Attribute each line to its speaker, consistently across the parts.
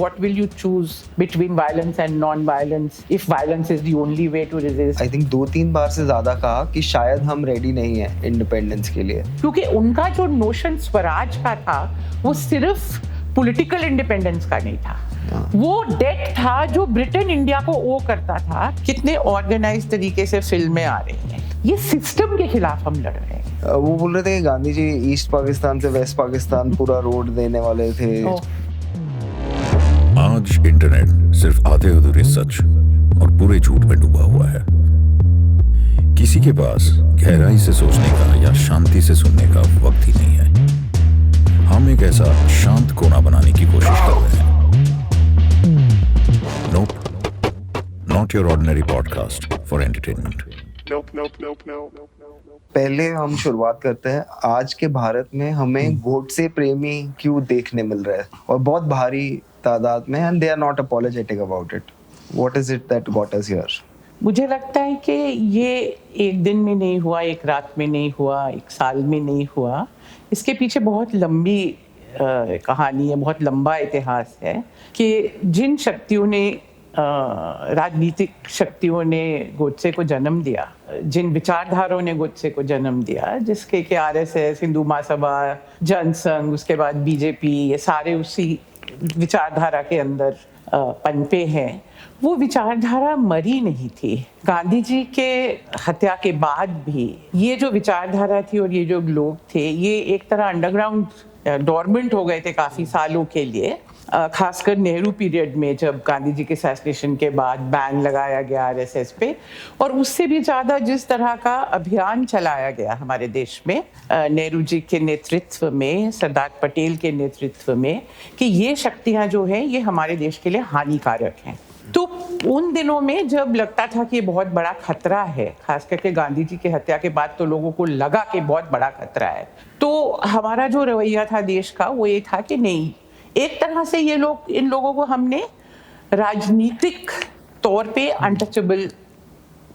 Speaker 1: what will you choose between violence and non-violence if violence is the only way to resist?
Speaker 2: I think 2-3 बार से ज्यादा कहा कि शायद हम रेडी नहीं है इंडिपेंडेंस के लिए,
Speaker 1: क्योंकि उनका जो नोशन स्वराज का था वो सिर्फ पॉलिटिकल इंडिपेंडेंस का नहीं था, वो डेट था जो ब्रिटेन इंडिया को ओ करता था। कितने ऑर्गेनाइज तरीके से फिल्में आ रही हैं, ये सिस्टम के खिलाफ हम लड़ रहे हैं।
Speaker 2: वो बोल रहे थे कि गांधी जी ईस्ट पाकिस्तान से वेस्ट पाकिस्तान पूरा रोड देने वाले थे।
Speaker 3: आज इंटरनेट सिर्फ आधे अधूरे सच और पूरे झूठ में डूबा हुआ है। किसी के पास गहराई से सोचने का या शांति से सुनने का वक्त ही नहीं है। हम एक ऐसा शांत कोना बनाने की कोशिश कर रहे हैं। Nope, not your ordinary podcast for entertainment.
Speaker 4: Nope.
Speaker 2: पहले हम शुरुआत करते हैं, आज के भारत में हमें गोडसे प्रेमी क्यों देखने मिल रहा है और बहुत भारी तादाद में, and they are not apologetic about it. What is it that got us here?
Speaker 1: मुझे लगता है कि ये एक दिन में नहीं हुआ, एक रात में नहीं हुआ, एक साल में नहीं हुआ। इसके पीछे बहुत लंबी कहानी है, बहुत लंबा इतिहास है कि जिन शक्तियों ने राजनीतिक शक्तियों ने गोडसे को जन्म दिया, जिन विचारधाराओं ने गोडसे को जन्म दिया, जिसके कि आरएसएस, हिंदू महासभा, जनसंघ, उसके बाद बीजेपी, ये सारे उसी विचारधारा के अंदर पनपे हैं। वो विचारधारा मरी नहीं थी। गांधी जी के हत्या के बाद भी ये जो विचारधारा थी और ये जो लोग थे, ये एक तरह अंडरग्राउंड डोरमेंट हो गए थे काफ़ी सालों के लिए, खासकर नेहरू पीरियड में, जब गांधी जी के असैसिनेशन के बाद बैन लगाया गया आरएसएस पे, और उससे भी ज़्यादा जिस तरह का अभियान चलाया गया हमारे देश में नेहरू जी के नेतृत्व में, सरदार पटेल के नेतृत्व में, कि ये शक्तियाँ जो हैं ये हमारे देश के लिए हानिकारक हैं। तो उन दिनों में जब लगता था कि ये बहुत बड़ा खतरा है, खास करके गांधी जी की हत्या के बाद तो लोगों को लगा कि बहुत बड़ा खतरा है, तो हमारा जो रवैया था देश का वो ये था कि नहीं, एक तरह से ये लोग, इन लोगों को हमने राजनीतिक तौर पे अनटचेबल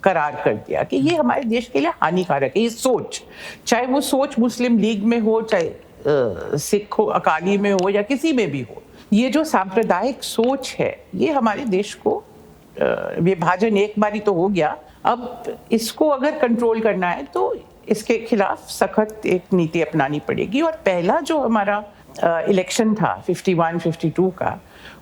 Speaker 1: करार कर दिया कि ये हमारे देश के लिए हानिकारक है। ये सोच, चाहे वो सोच मुस्लिम लीग में हो, चाहे सिख हो, अकाली में हो, या किसी में भी हो, ये जो सांप्रदायिक सोच है ये हमारे देश को, विभाजन एक बारी तो हो गया, अब इसको अगर कंट्रोल करना है तो इसके खिलाफ सख्त एक नीति अपनानी पड़ेगी। और पहला जो हमारा इलेक्शन था 51-52 का,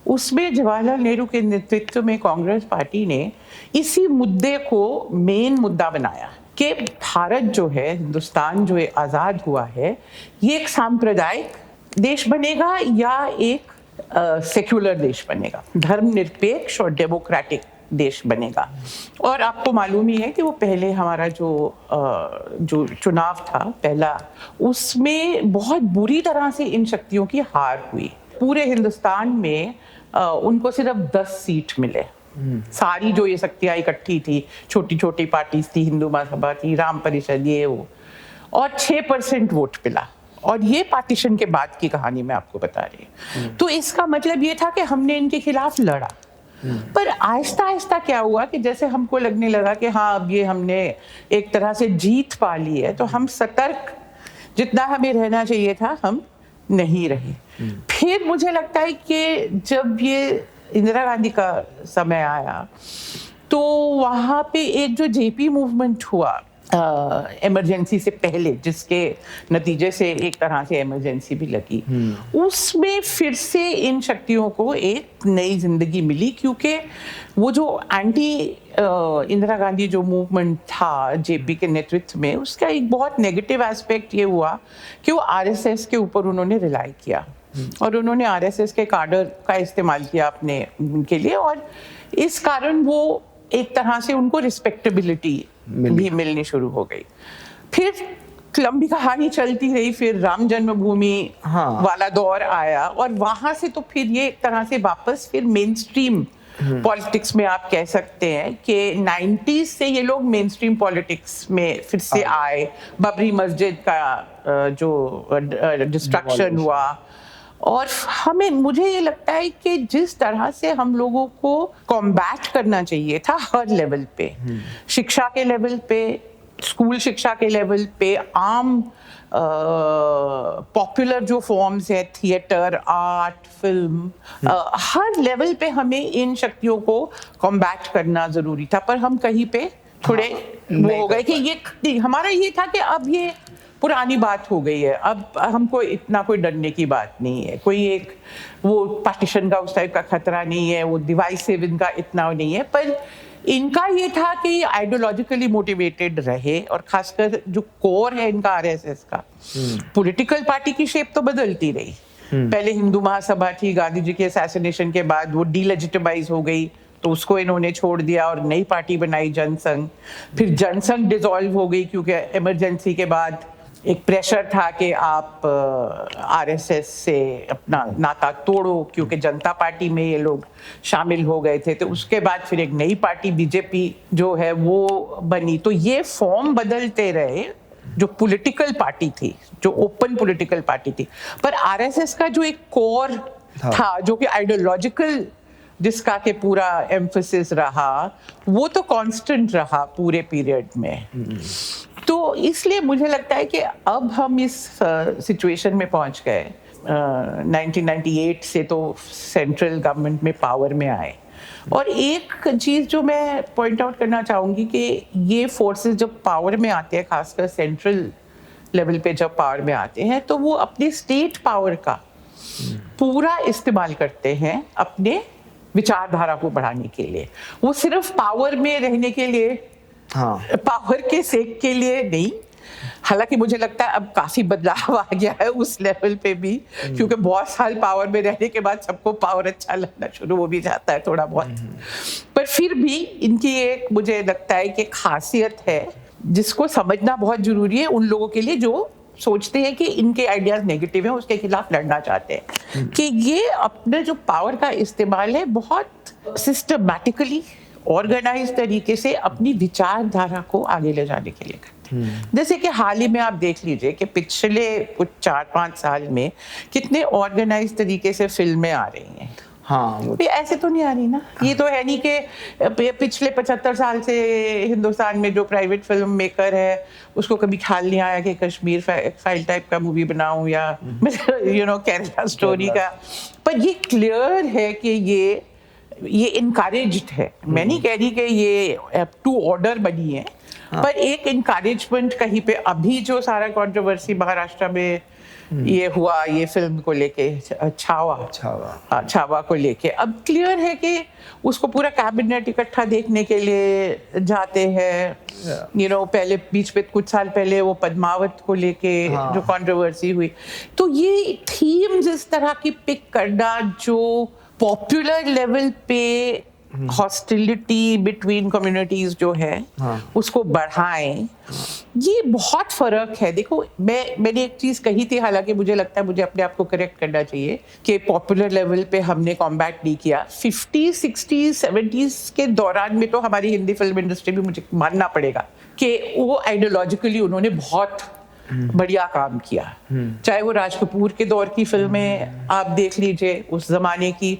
Speaker 1: उसमें जवाहरलाल नेहरू के नेतृत्व में कांग्रेस पार्टी ने इसी मुद्दे को मेन मुद्दा बनाया कि भारत जो है, हिंदुस्तान जो है आज़ाद हुआ है, ये एक सांप्रदायिक देश बनेगा या एक सेक्युलर देश बनेगा, धर्मनिरपेक्ष और डेमोक्रेटिक देश बनेगा। और आपको मालूम ही है कि वो पहले हमारा जो चुनाव था पहला, उसमें बहुत बुरी तरह से इन शक्तियों की हार हुई। पूरे हिंदुस्तान में उनको सिर्फ 10 सीट मिले। सारी जो ये शक्तियाँ इकट्ठी थी, छोटी छोटी पार्टीज थी, हिंदू महासभा थी, राम परिषद, ये वो, और 6% वोट मिला। और ये पार्टीशन के बाद की कहानी मैं आपको बता रही हूँ। तो इसका मतलब ये था कि हमने इनके खिलाफ लड़ा, पर आहिस्ता आहिस्ता क्या हुआ कि जैसे हमको लगने लगा कि हाँ अब ये हमने एक तरह से जीत पा ली है, तो हम सतर्क जितना हमें रहना चाहिए था हम नहीं रहे। फिर मुझे लगता है कि जब ये इंदिरा गांधी का समय आया तो वहाँ पे एक जो जेपी मूवमेंट हुआ इमरजेंसी से पहले, जिसके नतीजे से एक तरह से इमरजेंसी भी लगी, उसमें फिर से इन शक्तियों को एक नई जिंदगी मिली, क्योंकि वो जो एंटी इंदिरा गांधी जो मूवमेंट था जेपी के नेतृत्व में, उसका एक बहुत नेगेटिव एस्पेक्ट ये हुआ कि वो आरएसएस के ऊपर उन्होंने रिलाई किया और उन्होंने आरएसएस के काडर का इस्तेमाल किया अपने उनके लिए, और इस कारण वो एक तरह से उनको रिस्पेक्टेबिलिटी भी मिलनी शुरू हो गई। फिर लंबी कहानी चलती रही, फिर राम जन्मभूमि वाला दौर आया, और वहां से तो फिर ये एक तरह से वापस फिर मेन स्ट्रीम पॉलिटिक्स में आप कह सकते हैं कि 90s से ये लोग मेन स्ट्रीम पॉलिटिक्स में फिर से आए। बाबरी मस्जिद का जो डिस्ट्रक्शन हुआ, और मुझे ये लगता है कि जिस तरह से हम लोगों को कॉम्बैट करना चाहिए था हर लेवल पे, शिक्षा के लेवल पे, स्कूल शिक्षा के लेवल पे आम पॉपुलर जो फॉर्म्स है, थिएटर, आर्ट, फिल्म, हर लेवल पे हमें इन शक्तियों को कॉम्बैट करना जरूरी था, पर हम कहीं पे थोड़े वो हो गए कि ये हमारा ये था कि अब ये पुरानी बात हो गई है, अब हमको इतना कोई डरने की बात नहीं है, कोई एक वो पार्टीशन का उस टाइप का खतरा नहीं है, वो डिवाइसिव इनका इतना नहीं है। पर इनका ये था कि आइडियोलॉजिकली मोटिवेटेड रहे, और खासकर जो कोर है इनका आरएसएस का, पॉलिटिकल पार्टी की शेप तो बदलती रही। पहले हिंदू महासभा थी, गांधी जी के असैसिनेशन के बाद वो डीलेजिटिमाइज हो गई, तो उसको इन्होंने छोड़ दिया और नई पार्टी बनाई जनसंघ। फिर जनसंघ डिसॉल्व हो गई क्योंकि इमरजेंसी के बाद एक प्रेशर था कि आप आरएसएस से अपना नाता तोड़ो, क्योंकि जनता पार्टी में ये लोग शामिल हो गए थे। तो उसके बाद फिर एक नई पार्टी बीजेपी जो है वो बनी। तो ये फॉर्म बदलते रहे, जो पॉलिटिकल पार्टी थी, जो ओपन पॉलिटिकल पार्टी थी। पर आरएसएस का जो एक कोर था, जो कि आइडियोलॉजिकल, जिसका के पूरा एम्फसिस रहा, वो तो कांस्टेंट रहा पूरे पीरियड में। तो इसलिए मुझे लगता है कि अब हम इस सिचुएशन में पहुंच गए। 1998 से तो सेंट्रल गवर्नमेंट में पावर में आए, और एक चीज़ जो मैं पॉइंट आउट करना चाहूँगी कि ये फोर्सेस जब पावर में आते हैं, खासकर सेंट्रल लेवल पे जब पावर में आते हैं, तो वो अपने स्टेट पावर का पूरा इस्तेमाल करते हैं अपने विचारधारा को बढ़ाने के लिए। वो सिर्फ पावर में रहने के लिए, पावर के सेक के लिए नहीं। हालांकि मुझे लगता है अब काफी बदलाव आ गया है उस लेवल पे भी, क्योंकि बहुत साल पावर में रहने के बाद सबको पावर अच्छा लगना शुरू हो भी जाता है थोड़ा बहुत। पर फिर भी इनकी एक, मुझे लगता है कि खासियत है जिसको समझना बहुत जरूरी है उन लोगों के लिए जो सोचते हैं कि इनके आइडियाज नेगेटिव हैं, उसके खिलाफ लड़ना चाहते हैं, कि ये अपने जो पावर का इस्तेमाल है बहुत सिस्टमैटिकली ऑर्गेनाइज तरीके से अपनी विचारधारा को आगे ले जाने के लिए करते हैं। जैसे कि हाल ही में आप देख लीजिए कि पिछले कुछ 4-5 साल में कितने ऑर्गेनाइज तरीके से फिल्में आ रही हैं। ये ऐसे तो नहीं आ रही ना। ये तो है नहीं कि पिछले 75 साल से हिंदुस्तान में जो प्राइवेट फिल्म मेकर है उसको कभी ख्याल नहीं आया कि कश्मीर फाइल टाइप का मूवी बनाऊं या केरला स्टोरी का। पर ये क्लियर है कि ये इनकरेज्ड है। मैं नहीं कह रही कि ये टू ऑर्डर बनी है, पर एक इनकरेजमेंट कहीं पे अभी जो सारा कंट्रोवर्सी महाराष्ट्र में ये हुआ, ये फिल्म को लेके, छावा को लेके, अब क्लियर है कि उसको पूरा कैबिनेट इकट्ठा देखने के लिए जाते हैं। पहले बीच में कुछ साल पहले वो पद्मावत को लेके जो कंट्रोवर्सी हुई, तो ये थीम्स इस तरह की पिक करना जो पॉपुलर लेवल पे हॉस्टिलिटी बिटवीन कम्युनिटीज जो है उसको बढ़ाएं, ये बहुत फर्क है। देखो, मैंने एक चीज कही थी, हालांकि मुझे लगता है मुझे अपने आप को करेक्ट करना चाहिए कि पॉपुलर लेवल पे हमने कॉम्बैट नहीं किया। 50s, 60s, 70s के दौरान में तो हमारी हिंदी फिल्म इंडस्ट्री भी, मुझे मानना पड़ेगा कि वो आइडियोलॉजिकली उन्होंने बहुत बढ़िया काम किया। चाहे वो राज कपूर के दौर की फिल्में आप देख लीजिए उस जमाने की,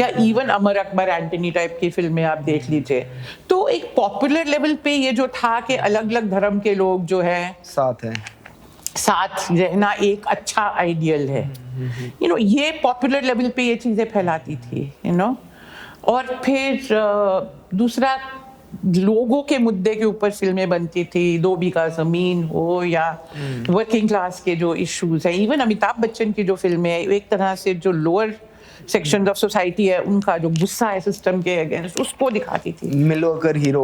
Speaker 1: या even Amar Akbar, Antony type की फिल्में आप देख लीजिए। तो एक पॉपुलर लेवल पे ये जो था कि अलग अलग धर्म के लोग जो है साथ रहना एक अच्छा आइडियल है, ये पॉपुलर लेवल पे ये चीजें फैलाती थी, और फिर दूसरा, लोगों के मुद्दे के ऊपर फिल्में बनती थी, 2 बीघा जमीन हो या वर्किंग क्लास के जो इश्यूज हैं। इवन अमिताभ बच्चन की जो फिल्में हैं, एक तरह से जो लोअर सेक्शन ऑफ सोसाइटी है उनका जो गुस्सा है सिस्टम के अगेंस्ट, उसको दिखाती थी।
Speaker 2: मिलोकर हीरो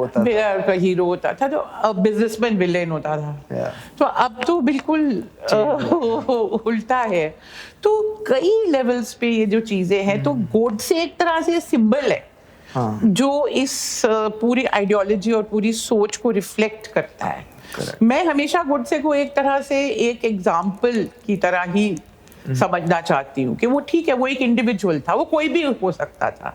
Speaker 2: होता
Speaker 1: था, जो बिजनेसमैन विलेन होता था। तो अब तो बिल्कुल उल्टा है। तो कई लेवल्स पे ये जो चीजें हैं, तो गोडसे एक तरह से सिंबल है जो इस पूरी आइडियोलॉजी और पूरी सोच को रिफ्लेक्ट करता है। मैं हमेशा गोडसे को एक तरह से एक एग्जाम्पल की तरह ही समझना चाहती हूँ कि वो ठीक है, वो एक इंडिविजुअल था, वो कोई भी हो सकता था।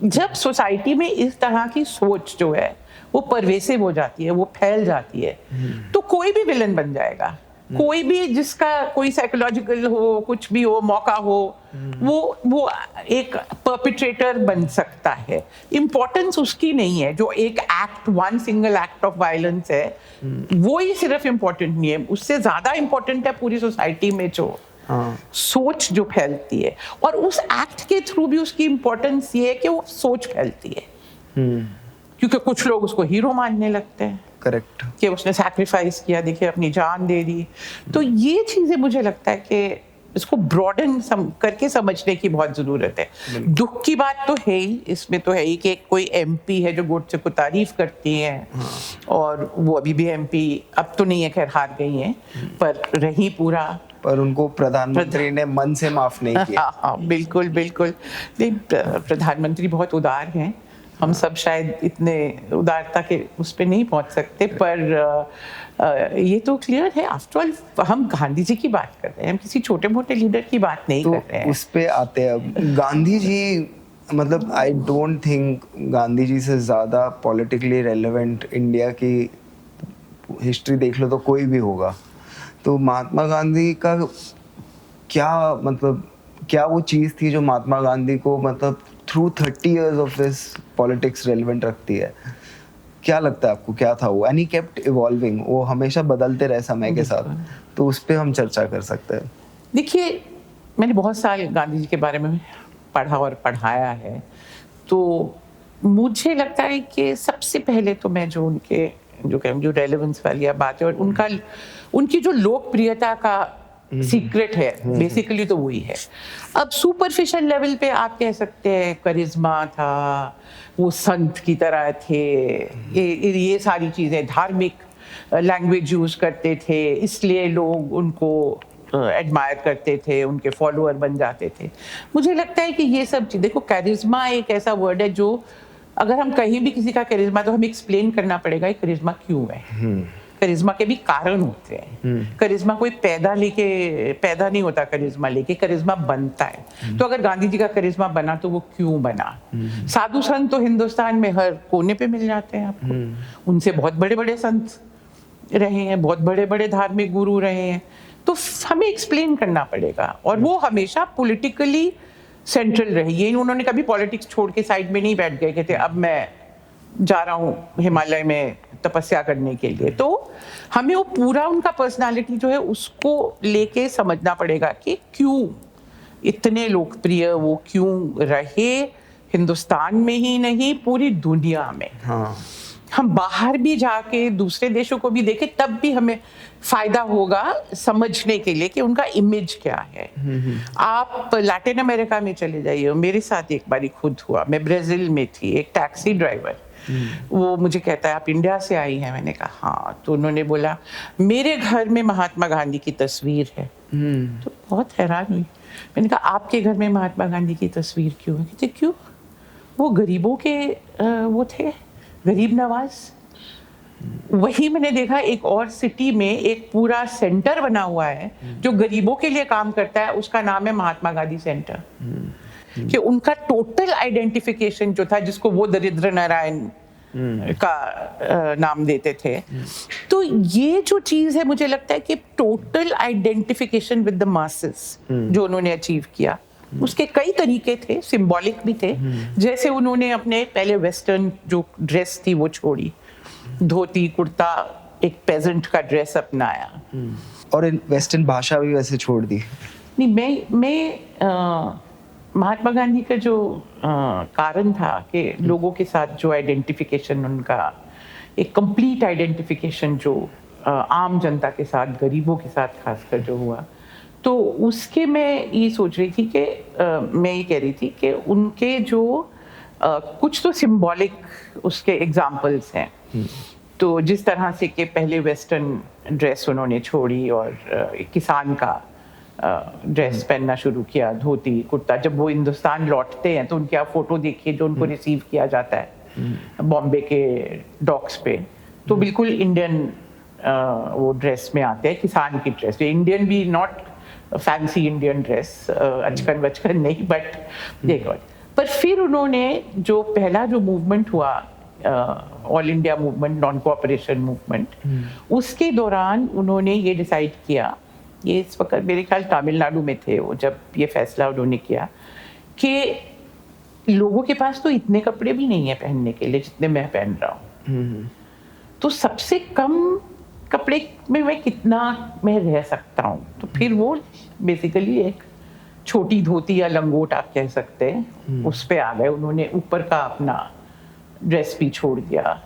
Speaker 1: जब सोसाइटी में इस तरह की सोच जो है वो परवेसिव हो जाती है, वो फैल जाती है, तो कोई भी विलन बन जाएगा। कोई भी जिसका कोई साइकोलॉजिकल हो, कुछ भी हो, मौका हो, वो एक परपिट्रेटर बन सकता है। इम्पोर्टेंस उसकी नहीं है, जो एक act, one single act of violence है, वो ही सिर्फ इम्पोर्टेंट नहीं है, उससे ज्यादा इम्पोर्टेंट है पूरी सोसाइटी में जो सोच जो फैलती है। और उस एक्ट के थ्रू भी उसकी इम्पोर्टेंस ये है कि वो सोच फैलती है, क्योंकि कुछ लोग उसको हीरो मानने लगते हैं,
Speaker 2: करेक्ट,
Speaker 1: कि उसने सैक्रिफाइस किया, देखिए अपनी जान दे दी। तो ये चीजें मुझे लगता है कि इसको ब्रॉडन करके समझने की बहुत जरूरत है। दुख की बात तो है ही, इसमें तो है ही कि कोई एमपी है जो गोडसे को तारीफ करती है, और वो अभी भी एमपी, अब तो नहीं है, खैर हार गई हैं, पर रही पूरा,
Speaker 2: पर उनको प्रधानमंत्री ने मन से माफ नहीं किया।
Speaker 1: हाँ, बिल्कुल बिल्कुल नहीं, प्रधानमंत्री बहुत उदार हैं, हम सब शायद इतने उदारता के उस पर नहीं पहुंच सकते, पर ये तो क्लियर है, आफ्टर ऑल हम गांधी जी की बात कर रहे हैं, हम किसी छोटे मोटे लीडर की बात नहीं
Speaker 2: तो
Speaker 1: कर रहे हैं।
Speaker 2: उस पे आते हैं अब। गांधी जी, मतलब I don't think Gandhi ji से ज़्यादा पॉलिटिकली रेलेवेंट इंडिया की हिस्ट्री देख लो तो कोई भी होगा। तो महात्मा गांधी का क्या, मतलब क्या वो चीज़ थी जो महात्मा गांधी को मतलब through 30 years of this politics relevant रखती है? क्या लगता है आपको, क्या था वो? एंड ही केप्ट इवॉल्विंग, वो हमेशा बदलते रहे समय के साथ, तो उस पर हम चर्चा कर सकते हैं।
Speaker 1: देखिए, मैंने बहुत साल गांधी जी के बारे में पढ़ा और पढ़ाया है, तो मुझे लगता है कि सबसे पहले तो मैं जो उनके जो रेलेवेंस वाली बात है, और उनकी जो लोकप्रियता का सीक्रेट है, बेसिकली तो वही है। अब सुपरफिशियल लेवल पे आप कह सकते हैं करिश्मा था, वो संत की तरह थे, ये सारी चीज़ें, धार्मिक लैंग्वेज यूज करते थे, इसलिए लोग उनको एडमायर करते थे, उनके फॉलोअर बन जाते थे। मुझे लगता है कि ये सब चीज़, देखो करिश्मा एक ऐसा वर्ड है जो अगर हम कहीं भी किसी का करिश्मा, तो हमें एक्सप्लेन करना पड़ेगा ये करिश्मा क्यों है। करिश्मा के भी कारण होते हैं, करिश्मा कोई पैदा नहीं होता, करिश्मा लेके करिश्मा बनता है। तो अगर गांधी जी का करिश्मा बना तो वो क्यों बना? साधु संत तो हिंदुस्तान में हर कोने पे मिल जाते हैं आपको, उनसे बहुत बड़े बड़े संत रहे हैं, बहुत बड़े बड़े धार्मिक गुरु रहे हैं, तो हमें एक्सप्लेन करना पड़ेगा। और वो हमेशा पॉलिटिकली सेंट्रल रही, ये उन्होंने कभी पॉलिटिक्स छोड़ के साइड में नहीं बैठ गए कि अब मैं जा रहा हूँ हिमालय में तपस्या करने के लिए। तो हमें वो पूरा उनका पर्सनालिटी जो है उसको लेके समझना पड़ेगा कि क्यों इतने लोकप्रिय वो क्यों रहे, हिंदुस्तान में ही नहीं पूरी दुनिया में।
Speaker 2: हाँ,
Speaker 1: हम बाहर भी जाके दूसरे देशों को भी देखें, तब भी हमें फायदा होगा समझने के लिए कि उनका इमेज क्या है। आप लैटिन अमेरिका में चले जाइए, मेरे साथ एक बारी खुद हुआ, मैं ब्राजील में थी, एक टैक्सी ड्राइवर वो मुझे कहता है आप इंडिया से आई हैं? मैंने कहा हाँ। तो उन्होंने बोला मेरे घर में महात्मा गांधी की तस्वीर है। तो बहुत हैरान हुई, मैंने कहा आपके घर में महात्मा गांधी की तस्वीर क्यों है? कहते क्यों, वो गरीबों के वो थे, गरीब नवाज। वही मैंने देखा एक और सिटी में एक पूरा सेंटर बना हुआ है जो गरीबों के लिए काम करता है, उसका नाम है महात्मा गांधी सेंटर। कि उनका टोटल आइडेंटिफिकेशन जो था, जिसको वो दरिद्र नारायण का नाम देते थे, तो ये जो चीज है मुझे लगता है कि total identification with the masses जो उन्होंने अचीव किया, उसके कई तरीके थे, सिंबॉलिक भी थे। जैसे उन्होंने अपने पहले वेस्टर्न जो ड्रेस थी वो छोड़ी, धोती कुर्ता, एक पेजेंट का ड्रेस अपनाया,
Speaker 2: और वेस्टर्न भाषा भी वैसे छोड़ दी।
Speaker 1: नहीं, मैं महात्मा गांधी का जो कारण था कि लोगों के साथ जो आइडेंटिफिकेशन उनका, एक कंप्लीट आइडेंटिफिकेशन जो आम जनता के साथ, गरीबों के साथ खासकर जो हुआ, तो उसके मैं ये सोच रही थी कि मैं ये कह रही थी कि उनके जो कुछ तो सिंबॉलिक उसके एग्जाम्पल्स हैं। तो जिस तरह से कि पहले वेस्टर्न ड्रेस उन्होंने छोड़ी और किसान का ड्रेस पहनना शुरू किया, धोती कुर्ता। जब वो हिंदुस्तान लौटते हैं तो उनकी आप फोटो देखिए जो उनको रिसीव किया जाता है बॉम्बे के डॉक्स पे, तो बिल्कुल इंडियन वो ड्रेस में आते हैं, किसान की ड्रेस, इंडियन भी, नॉट फैंसी इंडियन ड्रेस, अचकन बचकन नहीं, बट देखो। पर फिर उन्होंने जो पहला जो मूवमेंट हुआ all India movement, non cooperation movement, उसके दौरान उन्होंने ये डिसाइड किया, ये इस वक्त मेरे ख्याल तमिलनाडु में थे वो जब ये फैसला उन्होंने किया कि लोगों के पास तो इतने कपड़े भी नहीं है पहनने के लिए जितने मैं पहन रहा हूँ, तो सबसे कम कपड़े में मैं कितना मैं रह सकता हूँ। तो फिर वो बेसिकली एक छोटी धोती या लंगोट आप कह सकते हैं उस पे आ गए। उन्होंने ऊपर का अपना ड्रेस भी छोड़ दिया,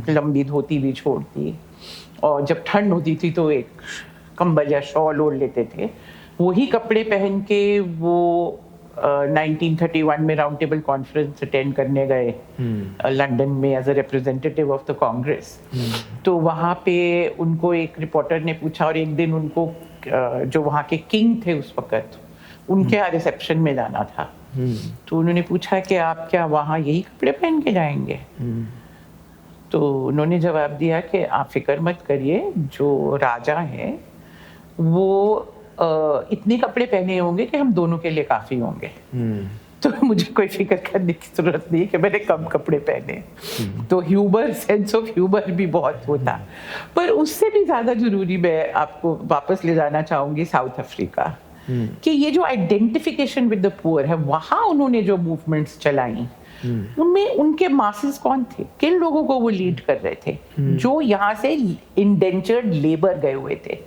Speaker 1: लंबी धोती भी छोड़ दी, और जब ठंड होती थी तो एक कंबल या शॉल ओढ़ लेते थे। वही कपड़े पहन के वो 1931 में राउंड टेबल कॉन्फ्रेंस अटेंड करने गए लंदन में as a representative of the Congress. तो वहाँ पे उनको एक रिपोर्टर ने पूछा, और एक दिन उनको जो वहाँ के किंग थे उस वक्त, उनके यहाँ रिसेप्शन में जाना था, तो उन्होंने पूछा कि आप क्या वहाँ यही कपड़े पहन के जाएंगे? तो उन्होंने जवाब दिया कि आप फिक्र मत करिए, जो राजा हैं वो इतने कपड़े पहने होंगे कि हम दोनों के लिए काफी होंगे। तो मुझे कोई फिक्र करने की जरूरत नहीं कि मैंने कम कपड़े पहने। तो ह्यूमर, सेंस ऑफ ह्यूमर भी बहुत होता। पर उससे भी ज्यादा जरूरी मैं आपको वापस ले जाना चाहूंगी साउथ अफ्रीका, कि ये जो आइडेंटिफिकेशन विद द पुअर है, वहां उन्होंने जो मूवमेंट्स चलाई उनमें उनके मासेस कौन थे, किन लोगों को वो लीड कर रहे थे? जो यहाँ से इंडेंचर्ड लेबर गए हुए थे,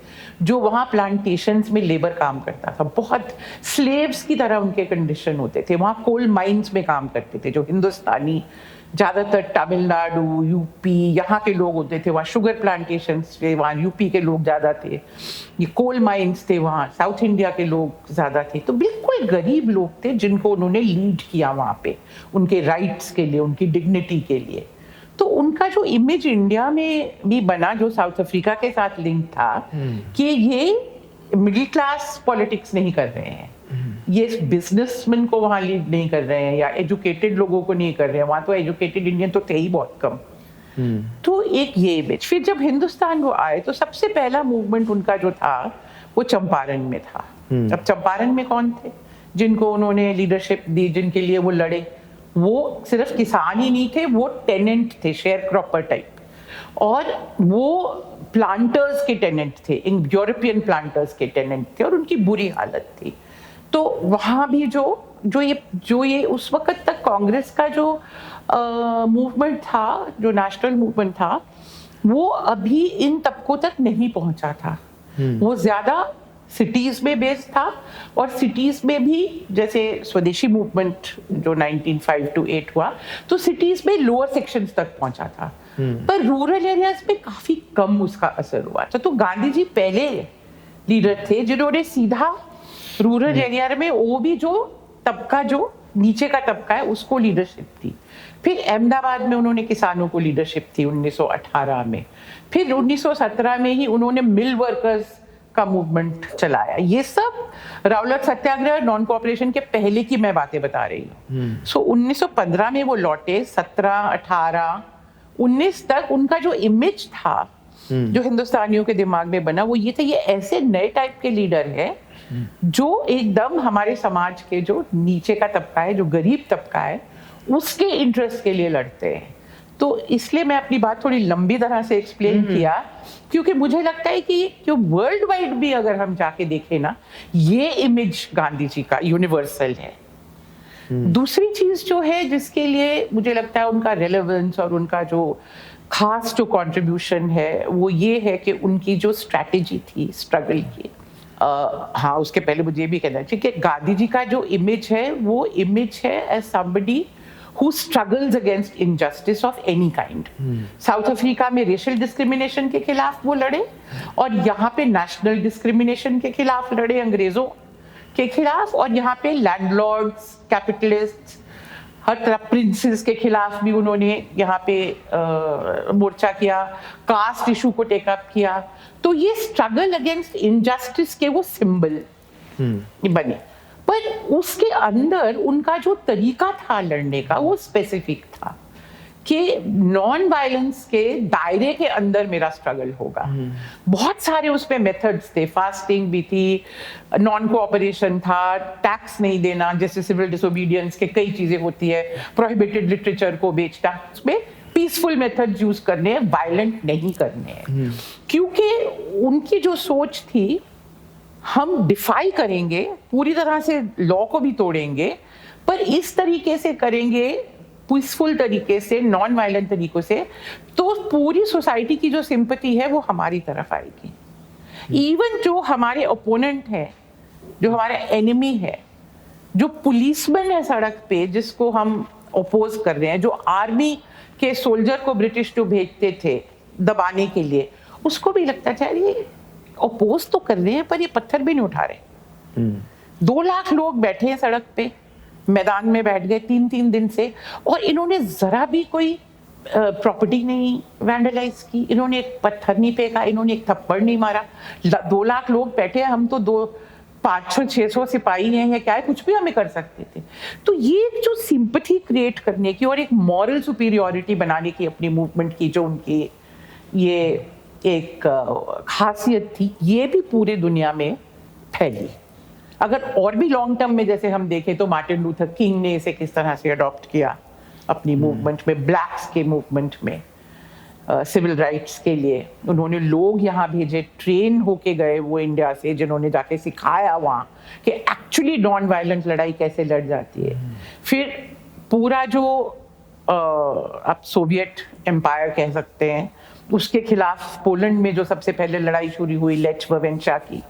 Speaker 1: जो वहाँ प्लांटेशंस में लेबर काम करता था, बहुत स्लेव्स की तरह उनके कंडीशन होते थे। वहाँ कोल माइंस में काम करते थे जो हिंदुस्तानी, ज़्यादातर तमिलनाडु, यूपी यहाँ के लोग होते थे। वहाँ शुगर प्लांटेशंस थे, वहाँ यूपी के लोग ज़्यादा थे, ये कोल माइंस थे, वहाँ साउथ इंडिया के लोग ज़्यादा थे। तो बिल्कुल गरीब लोग थे जिनको उन्होंने लीड किया वहाँ पे, उनके राइट्स के लिए, उनकी डिग्निटी के लिए। तो उनका जो इमेज इंडिया में भी बना, जो साउथ अफ्रीका के साथ लिंक था, कि ये मिडिल क्लास पॉलिटिक्स नहीं कर रहे हैं, ये बिजनेसमैन को वहाँ लीड नहीं कर रहे हैं, या एजुकेटेड लोगों को नहीं कर रहे हैं। वहाँ तो एजुकेटेड इंडियन तो थे ही बहुत कम। तो एक ये इमेज। फिर जब हिंदुस्तान वो आए तो सबसे पहला मूवमेंट उनका जो था वो चंपारण में था। अब चंपारण में कौन थे जिनको उन्होंने लीडरशिप दी, जिनके लिए वो लड़े? वो सिर्फ किसान ही नहीं थे, वो टेनेंट थे, शेयर क्रॉपर टाइप, और वो प्लांटर्स के टेनेंट थे, यूरोपियन प्लांटर्स के टेनेंट थे, और उनकी बुरी हालत थी। तो वहाँ भी जो ये उस वक्त तक कांग्रेस का जो मूवमेंट था, जो नेशनल मूवमेंट था, वो अभी इन तबकों तक नहीं पहुंचा था। वो ज्यादा सिटीज में बेस्ड था, और सिटीज में भी जैसे स्वदेशी मूवमेंट जो 1905 to 8 हुआ, तो सिटीज में लोअर सेक्शंस तक पहुंचा था, पर रूरल एरियाज में काफी कम उसका असर हुआ था। तो गांधी जी पहले लीडर थे जिन्होंने सीधा रूरल एरिया में, वो भी जो तबका, जो नीचे का तबका है, उसको लीडरशिप दी। फिर अहमदाबाद में उन्होंने किसानों को लीडरशिप थी 1918 में। फिर 1917 में ही उन्होंने मिल वर्कर्स का मूवमेंट चलाया। ये सब रावलट सत्याग्रह, नॉन कोऑपरेशन के पहले की मैं बातें बता रही हूँ। सो 1915 में वो लौटे, 17, 18, 19 तक उनका जो इमेज था, जो हिंदुस्तानियों के दिमाग में बना, वो ये था, ये ऐसे नए टाइप के लीडर है जो एकदम हमारे समाज के जो नीचे का तबका है, जो गरीब तबका है, उसके इंटरेस्ट के लिए लड़ते हैं। तो इसलिए मैं अपनी बात थोड़ी लंबी तरह से एक्सप्लेन किया, क्योंकि मुझे लगता है कि जो वर्ल्ड वाइड भी अगर हम जाके देखें ना, ये इमेज गांधी जी का यूनिवर्सल है। दूसरी चीज जो है जिसके लिए मुझे लगता है उनका रेलेवेंस और उनका जो खास जो कंट्रीब्यूशन है, वो ये है कि उनकी जो स्ट्रैटेजी थी स्ट्रगल की। हाँ, उसके पहले मुझे ये भी कहना चाहिए कि गांधी जी का जो इमेज है, वो इमेज है as somebody who struggles against injustice of any kind. South Africa में रेशियल डिस्क्रिमिनेशन के खिलाफ वो लड़े, और यहाँ पे नेशनल डिस्क्रिमिनेशन के खिलाफ लड़े, अंग्रेजों के खिलाफ, और यहाँ पे लैंडलॉर्ड्स, कैपिटलिस्ट्स, हर तरह प्रिंसेस के खिलाफ भी उन्होंने यहाँ पे मोर्चा किया, कास्ट इशू को टेकअप किया। तो ये स्ट्रगल अगेंस्ट इनजस्टिस के वो सिंबल बने, पर उसके अंदर उनका जो तरीका था लड़ने का, वो स्पेसिफिक था कि नॉन वायलेंस के दायरे के अंदर मेरा स्ट्रगल होगा। बहुत सारे उसमें मेथड्स थे, फास्टिंग भी थी, नॉन कोऑपरेशन था, टैक्स नहीं देना, जैसे सिविल डिसोबीडियंस के कई चीजें होती है, प्रोहिबिटेड लिटरेचर को बेचना, उसमें पीसफुल मेथड्स यूज करने हैं, वायलेंट नहीं करने हैं, क्योंकि उनकी जो सोच थी हम डिफाई करेंगे, पूरी तरह से लॉ को भी तोड़ेंगे, पर इस तरीके से करेंगे, पीसफुल तरीके से, नॉन वायलेंट तरीकों से, तो पूरी सोसाइटी की जो सिंपैथी है वो हमारी तरफ आएगी। इवन जो हमारे ओपोनेंट है, जो हमारा एनिमी है, जो पुलिसमैन है सड़क पे जिसको हम ओपोज कर रहे हैं, जो आर्मी के सोल्जर को ब्रिटिश जो भेजते थे दबाने के लिए, उसको भी लगता था ये ओपोज तो कर रहे हैं पर ये पत्थर भी नहीं उठा रहे। 2 लाख लोग बैठे हैं सड़क पे, मैदान में बैठ गए 3-3 दिन से, और इन्होंने जरा भी कोई प्रॉपर्टी नहीं वैंडलाइज की, इन्होंने एक पत्थर नहीं फेंका, इन्होंने एक थप्पड़ नहीं मारा। 2 लाख लोग बैठे हैं, हम तो 500-600 सिपाही हैं या क्या है, कुछ भी हमें कर सकते थे। तो ये जो सिंपैथी क्रिएट करने की और एक मॉरल सुपीरियॉरिटी बनाने की अपनी मूवमेंट की जो उनकी ये एक खासियत थी, ये भी पूरे दुनिया में फैली। अगर और भी लॉन्ग टर्म में जैसे हम देखें तो मार्टिन लूथर किंग ने इसे किस तरह से अडॉप्ट किया अपनी मूवमेंट में, ब्लैक्स के मूवमेंट में, सिविल राइट्स के लिए उन्होंने लोग यहाँ भेजे, ट्रेन होके गए वो इंडिया से, जिन्होंने जाके सिखाया वहाँ कि एक्चुअली नॉन वायलेंट लड़ाई कैसे लड़ जाती है। फिर पूरा जो आप सोवियत एम्पायर कह सकते हैं, उसके खिलाफ पोलैंड में जो सबसे पहले लड़ाई शुरू हुई लेच वालेंसा की,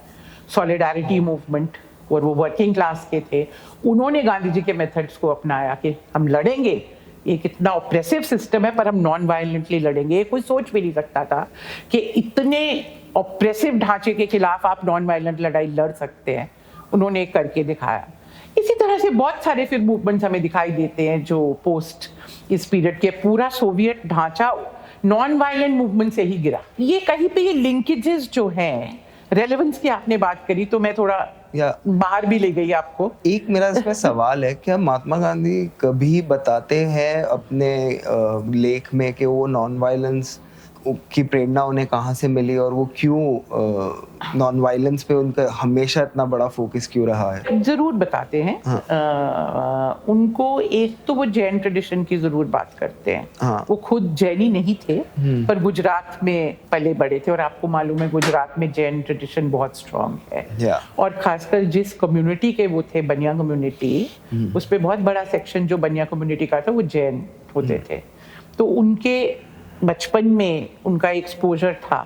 Speaker 1: सॉलिडारिटी मूवमेंट, और वो वर्किंग क्लास के थे, उन्होंने गांधी जी के मेथड्स को अपनाया कि हम लड़ेंगे, ये कितना ऑप्रेसिव सिस्टम है पर हम नॉन वायलेंटली लड़ेंगे। कोई सोच भी नहीं सकता था कि इतने ऑप्रेसिव ढांचे के खिलाफ आप नॉन वायलेंट लड़ाई लड़ सकते हैं, उन्होंने करके दिखाया। इसी तरह से बहुत सारे फिर मूवमेंट्स हमें दिखाई देते हैं जो पोस्ट इस पीरियड के, पूरा सोवियत ढांचा नॉन वायलेंट मूवमेंट से ही गिरा। ये कहीं पे ये लिंकेजेस जो हैं, रेलेवेंस की आपने बात करी तो मैं थोड़ा बाहर भी ले गई आपको।
Speaker 2: एक मेरा इसमें सवाल है, क्या महात्मा गांधी कभी बताते हैं अपने लेख में कि वो नॉन वायलेंस की प्रेरणा उन्हें कहाँ से मिली और वो क्यों नॉन वायलेंस पे उनका हमेशा इतना बड़ा फोकस क्यों रहा है?
Speaker 1: जरूर बताते हैं। हाँ। उनको एक तो वो जैन ट्रेडिशन की जरूर बात करते हैं। हाँ। वो खुद जैनी नहीं थे पर गुजरात में पले बड़े थे, और आपको मालूम है गुजरात में जैन ट्रेडिशन बहुत स्ट्रांग है। और खासकर जिस कम्युनिटी के वो थे, बनिया कम्युनिटी, उस पर बहुत बड़ा सेक्शन जो बनिया कम्युनिटी का था वो जैन होते थे। तो उनके बचपन में उनका एक्सपोजर था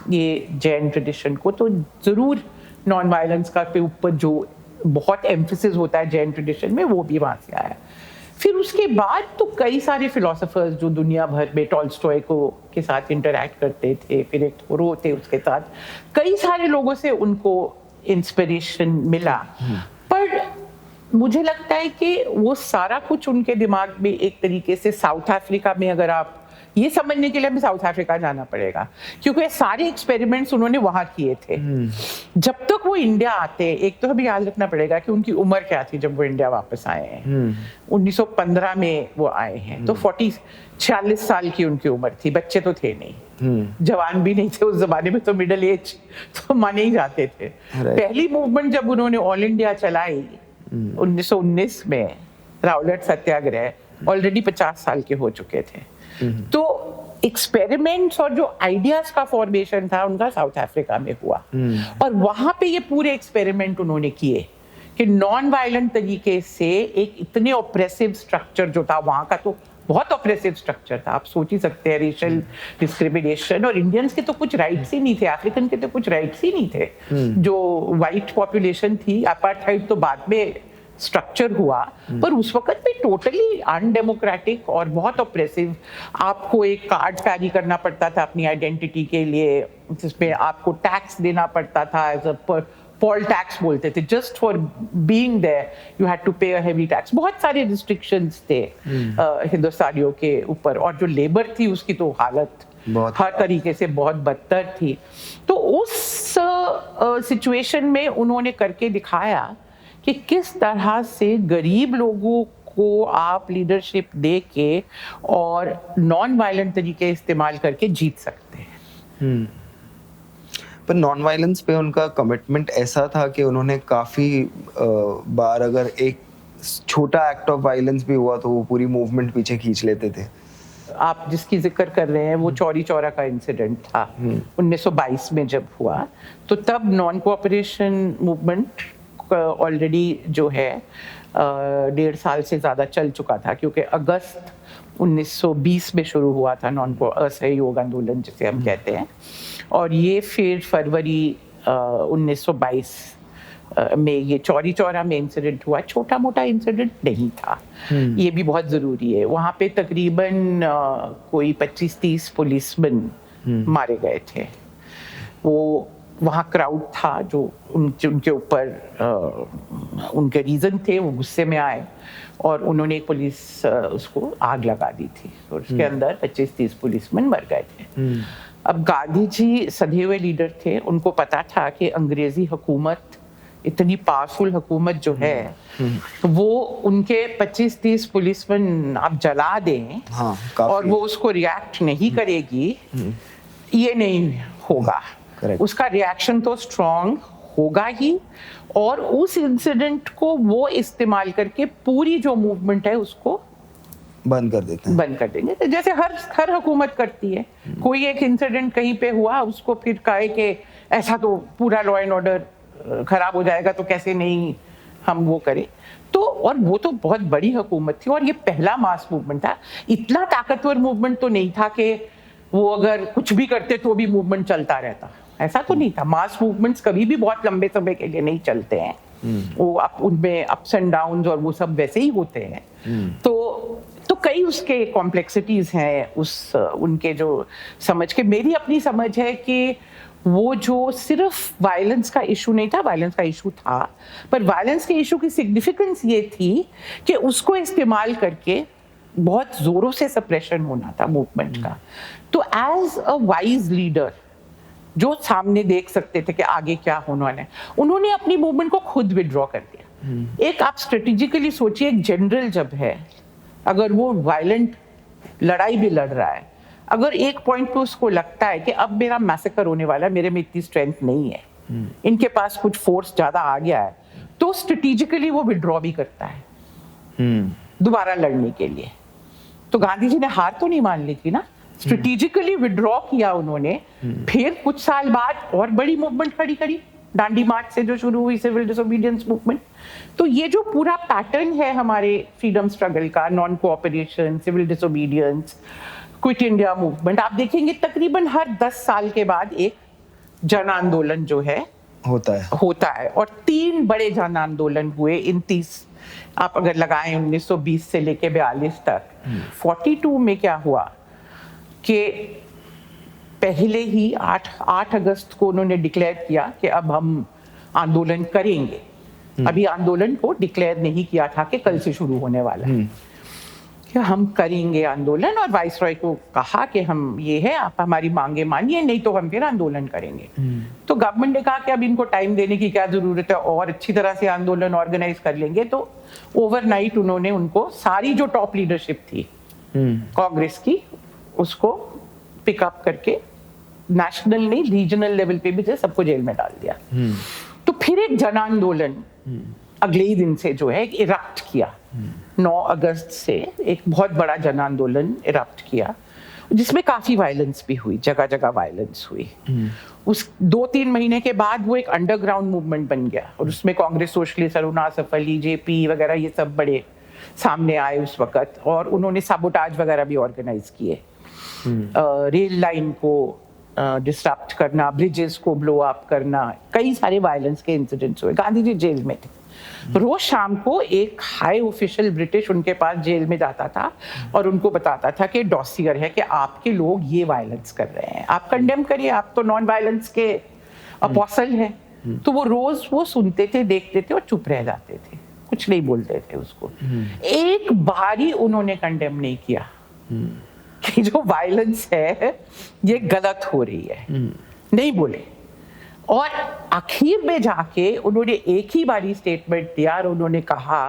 Speaker 1: ये जैन ट्रेडिशन को, तो जरूर नॉन वायलेंस का पे ऊपर जो बहुत एम्फेसिस होता है जैन ट्रेडिशन में, वो भी वहाँ से आया। फिर उसके बाद तो कई सारे फिलोसोफर्स जो दुनिया भर में टॉल्स्टॉय को के साथ इंटरैक्ट करते थे, फिर एक थोरो थे उसके साथ, कई सारे लोगों से उनको इंस्पिरेशन मिला। पर मुझे लगता है कि वो सारा कुछ उनके दिमाग में एक तरीके से साउथ अफ्रीका में, अगर आप ये समझने के लिए हमें साउथ अफ्रीका जाना पड़ेगा, क्योंकि सारे एक्सपेरिमेंट्स उन्होंने वहां किए थे। जब तक वो इंडिया आते, एक तो हमें याद रखना पड़ेगा कि उनकी उम्र क्या थी जब वो इंडिया वापस आए हैं। 1915 में वो आए हैं, तो 46 साल की उनकी उम्र थी, बच्चे तो थे नहीं, जवान भी नहीं थे उस जमाने में, तो मिडिल एज तो माने ही जाते थे। पहली मूवमेंट जब उन्होंने ऑल इंडिया चलाई 1919 में, रावलट सत्याग्रह, ऑलरेडी 50 साल के हो चुके थे। तो एक्सपेरिमेंट्स और जो आइडियाज का फॉर्मेशन था उनका साउथ अफ्रीका में हुआ, और वहां पे ये पूरे एक्सपेरिमेंट उन्होंने किए कि नॉन वायलेंट तरीके से एक इतने ऑप्रेसिव स्ट्रक्चर जो था वहां का, तो बहुत ऑप्रेसिव स्ट्रक्चर था, आप सोच ही सकते हैं, रेशियल डिस्क्रिमिनेशन, और इंडियंस के तो कुछ राइट्स ही नहीं थे, अफ्रीकन के तो कुछ राइट्स ही नहीं थे। जो वाइट पॉपुलेशन थी, अपार्थाइड तो बाद में स्ट्रक्चर हुआ, पर उस वक्त भी टोटली अनडेमोक्रेटिक और बहुत ऑप्रेसिव। आपको एक कार्ड कैरी करना पड़ता था अपनी आइडेंटिटी के लिए, जिसमें आपको टैक्स देना पड़ता था, एज अ पॉल टैक्स बोलते थे, just for being there you had to pay a heavy tax. बहुत सारे रिस्ट्रिक्शंस थे हिंदुस्तानियों के ऊपर, और जो लेबर थी उसकी तो हालत हर तरीके से बहुत बदतर थी। तो उस सिचुएशन में उन्होंने करके दिखाया कि किस तरह से गरीब लोगों को आप लीडरशिप दे के और नॉन वायलेंट तरीके इस्तेमाल करके जीत सकते हैं।
Speaker 2: पर नॉन वायलेंस पे उनका कमिटमेंट ऐसा था कि उन्होंने काफी बार अगर एक छोटा एक्ट ऑफ वायलेंस भी हुआ तो वो पूरी मूवमेंट पीछे खींच लेते थे।
Speaker 1: आप जिसकी जिक्र कर रहे हैं वो चौरी चौरा का इंसिडेंट था 1922 में जब हुआ, तो तब नॉन कोऑपरेशन मूवमेंट ऑलरेडी जो है 1.5 साल से ज़्यादा चल चुका था, क्योंकि अगस्त 1920 में शुरू हुआ था असहयोग आंदोलन जिसे हम कहते हैं, और ये फिर फरवरी 1922 में ये चौरी चौरा में इंसिडेंट हुआ। छोटा मोटा इंसिडेंट नहीं था, ये भी बहुत ज़रूरी है। वहाँ पे तकरीबन कोई 25-30 पुलिसमैन मारे गए थे। वो वहाँ क्राउड था जो उनके ऊपर उनके रीज़न थे, वो गुस्से में आए और उन्होंने पुलिस उसको आग लगा दी थी और उसके अंदर 25-30 पुलिसमैन मर गए थे। अब गांधी जी सधे हुए लीडर थे, उनको पता था कि अंग्रेजी हुकूमत इतनी पावरफुल हुकूमत जो है, तो वो उनके 25-30 पुलिसमैन आप जला दें और वो उसको रिएक्ट नहीं करेगी, ये नहीं होगा। उसका रिएक्शन तो स्ट्रॉन्ग होगा ही, और उस इंसिडेंट को वो इस्तेमाल करके पूरी जो मूवमेंट है उसको
Speaker 2: बंद कर देते हैं,
Speaker 1: बंद कर देंगे। तो जैसे हर हुकूमत करती है, कोई एक इंसिडेंट कहीं पे हुआ, उसको फिर कहे कि ऐसा तो पूरा लॉ एंड ऑर्डर खराब हो जाएगा, तो कैसे नहीं हम वो करें। तो और वो तो बहुत बड़ी हुकूमत थी और ये पहला मास मूवमेंट था। इतना ताकतवर मूवमेंट तो नहीं था कि वो अगर कुछ भी करते तो भी मूवमेंट चलता रहता, ऐसा तो नहीं था। मास मूवमेंट्स कभी भी बहुत लंबे समय के लिए नहीं चलते हैं, वो उनमें अप्स एंड डाउन्स और वो सब वैसे ही होते हैं। तो कई उसके कॉम्प्लेक्सिटीज हैं उनके जो समझ के। मेरी अपनी समझ है कि वो जो सिर्फ वायलेंस का इशू नहीं था, वायलेंस का इशू था, पर वायलेंस के इशू की सिग्निफिकेंस ये थी कि उसको इस्तेमाल करके बहुत जोरों से सप्रेशन होना था मूवमेंट का। तो एज अ वाइज लीडर जो सामने देख सकते थे कि आगे क्या होने वाला है, उन्होंने अपनी मूवमेंट को खुद विड्रॉ कर दिया। एक आप स्ट्रेटेजिकली सोचिए, एक जनरल जब है, अगर वो वायलेंट लड़ाई भी लड़ रहा है, अगर एक पॉइंट पे उसको लगता है कि अब मेरा मैसेकर होने वाला है, मेरे में इतनी स्ट्रेंथ नहीं है, इनके पास कुछ फोर्स ज्यादा आ गया है, तो स्ट्रेटेजिकली वो विड्रॉ भी करता है दोबारा लड़ने के लिए। तो गांधी जी ने हार तो नहीं मान ली थी ना, स्ट्रेटेजिकली विड्रॉ किया उन्होंने। फिर कुछ साल बाद और बड़ी मूवमेंट खड़ी करी, दांडी मार्च से जो शुरू हुई सिविल डिसोबीडियंस मूवमेंट। तो ये जो पूरा पैटर्न है हमारे फ्रीडम स्ट्रगल का, non cooperation, civil disobedience, quit India movement, आप देखेंगे तकरीबन हर 10 साल के बाद एक जन आंदोलन जो है होता है। और 3 बड़े जन आंदोलन हुए इन 30, आप अगर लगाएं 1920 से लेके 42 तक। 42 में क्या हुआ कि पहले ही 8 अगस्त को उन्होंने डिक्लेयर किया कि अब हम आंदोलन करेंगे। अभी आंदोलन को डिक्लेयर नहीं किया था कि कल से शुरू होने वाला है, कि हम करेंगे आंदोलन, और वाइसरॉय को कहा कि हम ये है, आप हमारी मांगे मानिए, नहीं तो हम फिर आंदोलन करेंगे। तो गवर्नमेंट ने कहा कि अब इनको टाइम देने की क्या जरूरत है, और अच्छी तरह से आंदोलन ऑर्गेनाइज कर लेंगे। तो ओवरनाइट उन्होंने उनको सारी जो टॉप लीडरशिप थी कांग्रेस की, उसको पिकअप करके नेशनल नहीं रीजनल लेवल पे भी सबको जेल में डाल दिया। तो फिर एक जन आंदोलन अगले ही दिन से जो है इरप्ट किया। 9 अगस्त से एक बहुत बड़ा जन आंदोलन इरप्ट किया, जिसमें काफी वायलेंस भी हुई, जगह जगह वायलेंस हुई। उस 2-3 महीने के बाद वो एक अंडरग्राउंड मूवमेंट बन गया, और उसमें कांग्रेस, सोशलिस्ट, अरुणा सफली, जेपी वगैरह ये सब बड़े सामने आए उस वक्त, और उन्होंने साबोटाज वगैरह भी ऑर्गेनाइज किए। रेल लाइन को डिस्टर्ब करना, ब्रिजेस को ब्लो अप करना, कई सारे वायलेंस के इंसिडेंट्स हुए। गांधी जी जेल में थे। रोज शाम को एक हाई ऑफिशियल ब्रिटिश उनके पास जेल में जाता था और उनको बताता था कि डॉसियर है कि आपके लोग ये वायलेंस कर रहे हैं, आप कंडेम करिए, आप तो नॉन वायलेंस के अपोस्टल हैं। तो वो रोज वो सुनते थे, देखते थे और चुप रह जाते थे, कुछ नहीं बोलते थे उसको। एक बार ही उन्होंने कंडेम नहीं किया कि जो वायलेंस है ये गलत हो रही है, नहीं बोले। और आखिर में जाके उन्होंने एक ही बारी स्टेटमेंट दिया और उन्होंने कहा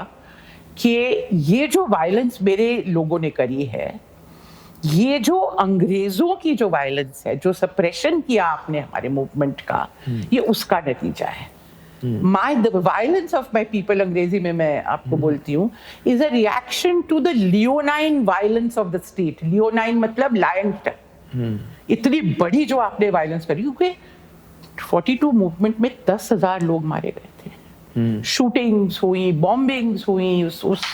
Speaker 1: कि ये जो वायलेंस मेरे लोगों ने करी है, ये जो अंग्रेजों की जो वायलेंस है, जो सप्रेशन किया आपने हमारे मूवमेंट का, ये उसका नतीजा है। the violence of my people, अंग्रेजी में मैं आपको बोलती हूँ, is a reaction to the leonine violence of the state. Leonine मतलब lion. इतनी बड़ी जो आपने वायलेंस करी, क्योंकि 42 मूवमेंट में 10,000 लोग मारे गए थे, शूटिंग्स हुई, बॉम्बिंग्स हुई उस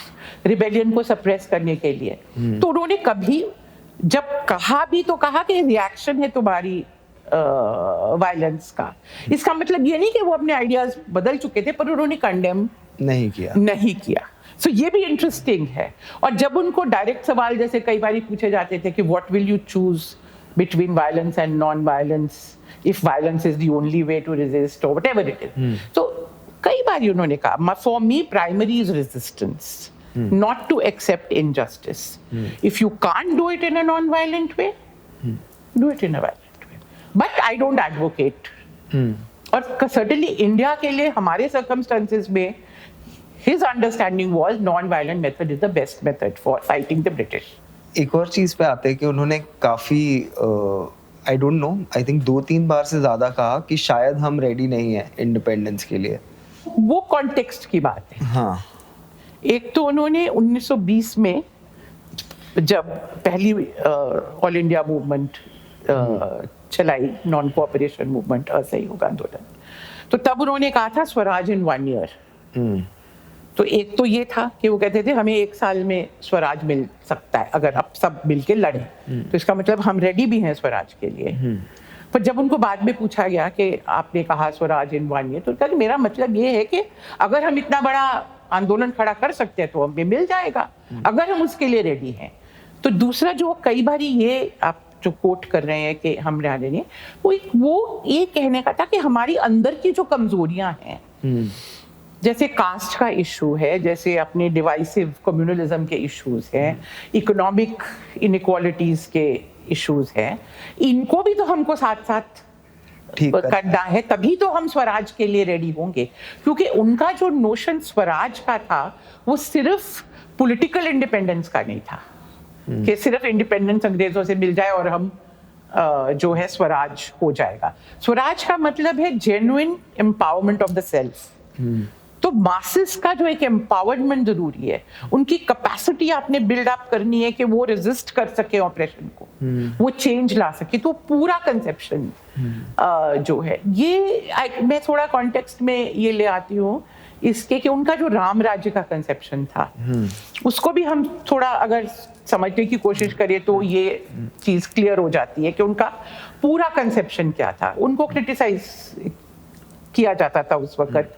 Speaker 1: रिबेलियन को सप्रेस करने के लिए। तो उन्होंने कभी जब कहा भी तो कहा कि रिएक्शन है तुम्हारी वायलेंस का। इसका मतलब ये नहीं कि वो अपने आइडियाज बदल चुके थे, पर उन्होंने कंडेम नहीं किया। सो ये भी इंटरेस्टिंग है। और जब उनको डायरेक्ट सवाल जैसे कई बार पूछे जाते थे कि what will you choose between violence and non violence, if violence is the only way to resist or whatever it is, तो कई बार उन्होंने कहा for me primary is resistance, not to accept injustice. If you can't do it in a non-violent way, do it in a violent way. But I don't advocate. और certainly India के लिए हमारे circumstances में his understanding was non-violent method is the best method for fighting the British.
Speaker 2: एक और चीज पे आते हैं कि उन्होंने काफी I don't know, I think 2-3 बार से ज्यादा कहा कि शायद हम रेडी नहीं है इंडिपेंडेंस के लिए।
Speaker 1: वो कॉन्टेक्स्ट की बात है।
Speaker 2: हाँ,
Speaker 1: एक तो उन्होंने 1920 में जब पहली ऑल इंडिया मूवमेंट चलाई, नॉन कोऑपरेशन मूवमेंट, असहयोग आंदोलन, तो तब उन्होंने कहा था स्वराज इन 1 ईयर। तो एक तो ये था कि वो कहते थे हमें 1 साल में स्वराज मिल सकता है अगर आप सब मिलके लड़े, तो इसका मतलब हम रेडी भी हैं स्वराज के लिए। पर जब उनको बाद में पूछा गया कि आपने कहा स्वराज इन 1 ईयर, तो कहा कि मेरा मतलब ये है कि अगर हम इतना बड़ा आंदोलन खड़ा कर सकते हैं तो हमें मिल जाएगा, अगर हम उसके लिए रेडी हैं। तो दूसरा जो कई बार ये आप जो कोट कर रहे हैं कि हम रेडी नहीं, वो ये कहने का था कि हमारी अंदर की जो कमजोरियां हैं, जैसे कास्ट का इशू है, जैसे अपने डिवाइसिव कम्युनलिज्म के इश्यूज हैं, इकोनॉमिक इनइक्वालिटीज के इश्यूज हैं, इनको भी तो हमको साथ साथ करना है, तभी तो हम स्वराज के लिए रेडी होंगे। क्योंकि उनका जो नोशन स्वराज का था वो सिर्फ पॉलिटिकल इंडिपेंडेंस का नहीं था कि सिर्फ इंडिपेंडेंस अंग्रेजों से मिल जाए और हम जो है स्वराज हो जाएगा। स्वराज का मतलब है genuine empowerment of the self. तो मासेस का जो एक एम्पावरमेंट जरूरी है, उनकी कैपेसिटी आपने बिल्ड अप करनी है कि वो रेजिस्ट कर सके ऑपरेशन को, वो चेंज ला सके। तो पूरा कंसेप्शन जो है ये मैं थोड़ा कॉन्टेक्स्ट में ये ले आती हूँ इसके कि उनका जो राम राज्य का कंसेप्शन था, उसको भी हम थोड़ा अगर समझने की कोशिश करें तो ये चीज क्लियर हो जाती है कि उनका पूरा कंसेप्शन क्या था। उनको क्रिटिसाइज किया जाता था उस वक्त,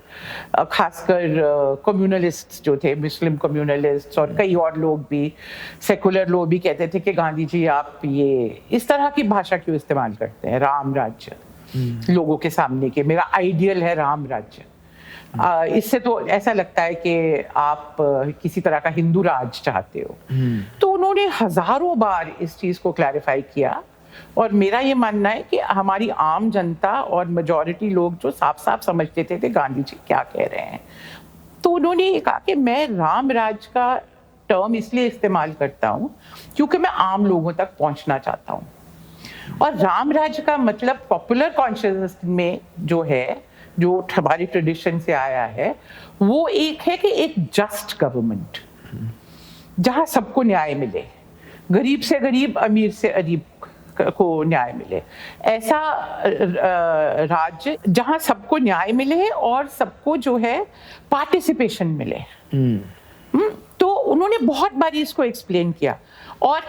Speaker 1: खासकर कम्युनलिस्ट जो थे, मुस्लिम कम्युनलिस्ट और कई और लोग भी, सेकुलर लोग भी कहते थे कि गांधी जी आप ये इस तरह की भाषा क्यों इस्तेमाल करते हैं, राम राज्य लोगों के सामने के मेरा आइडियल है राम राज्य। इससे तो ऐसा लगता है कि आप किसी तरह का हिंदू राज चाहते हो। तो उन्होंने हजारों बार इस चीज को क्लैरिफाई किया और मेरा ये मानना है कि हमारी आम जनता और मेजॉरिटी लोग जो साफ साफ समझते थे गांधी जी क्या कह रहे हैं, तो उन्होंने ये कहा कि मैं राम राज का टर्म इसलिए इस्तेमाल करता हूँ क्योंकि मैं आम लोगों तक पहुंचना चाहता हूँ। और राम राज का मतलब पॉपुलर कॉन्शियसनेस में जो है, जो हमारी ट्रेडिशन से आया है, वो एक है कि एक जस्ट गवर्नमेंट जहां सबको न्याय मिले, गरीब से गरीब, अमीर से गरीब को न्याय मिले, ऐसा राज्य जहां सबको न्याय मिले और सबको जो है पार्टिसिपेशन मिले। तो उन्होंने बहुत बारी इसको एक्सप्लेन किया और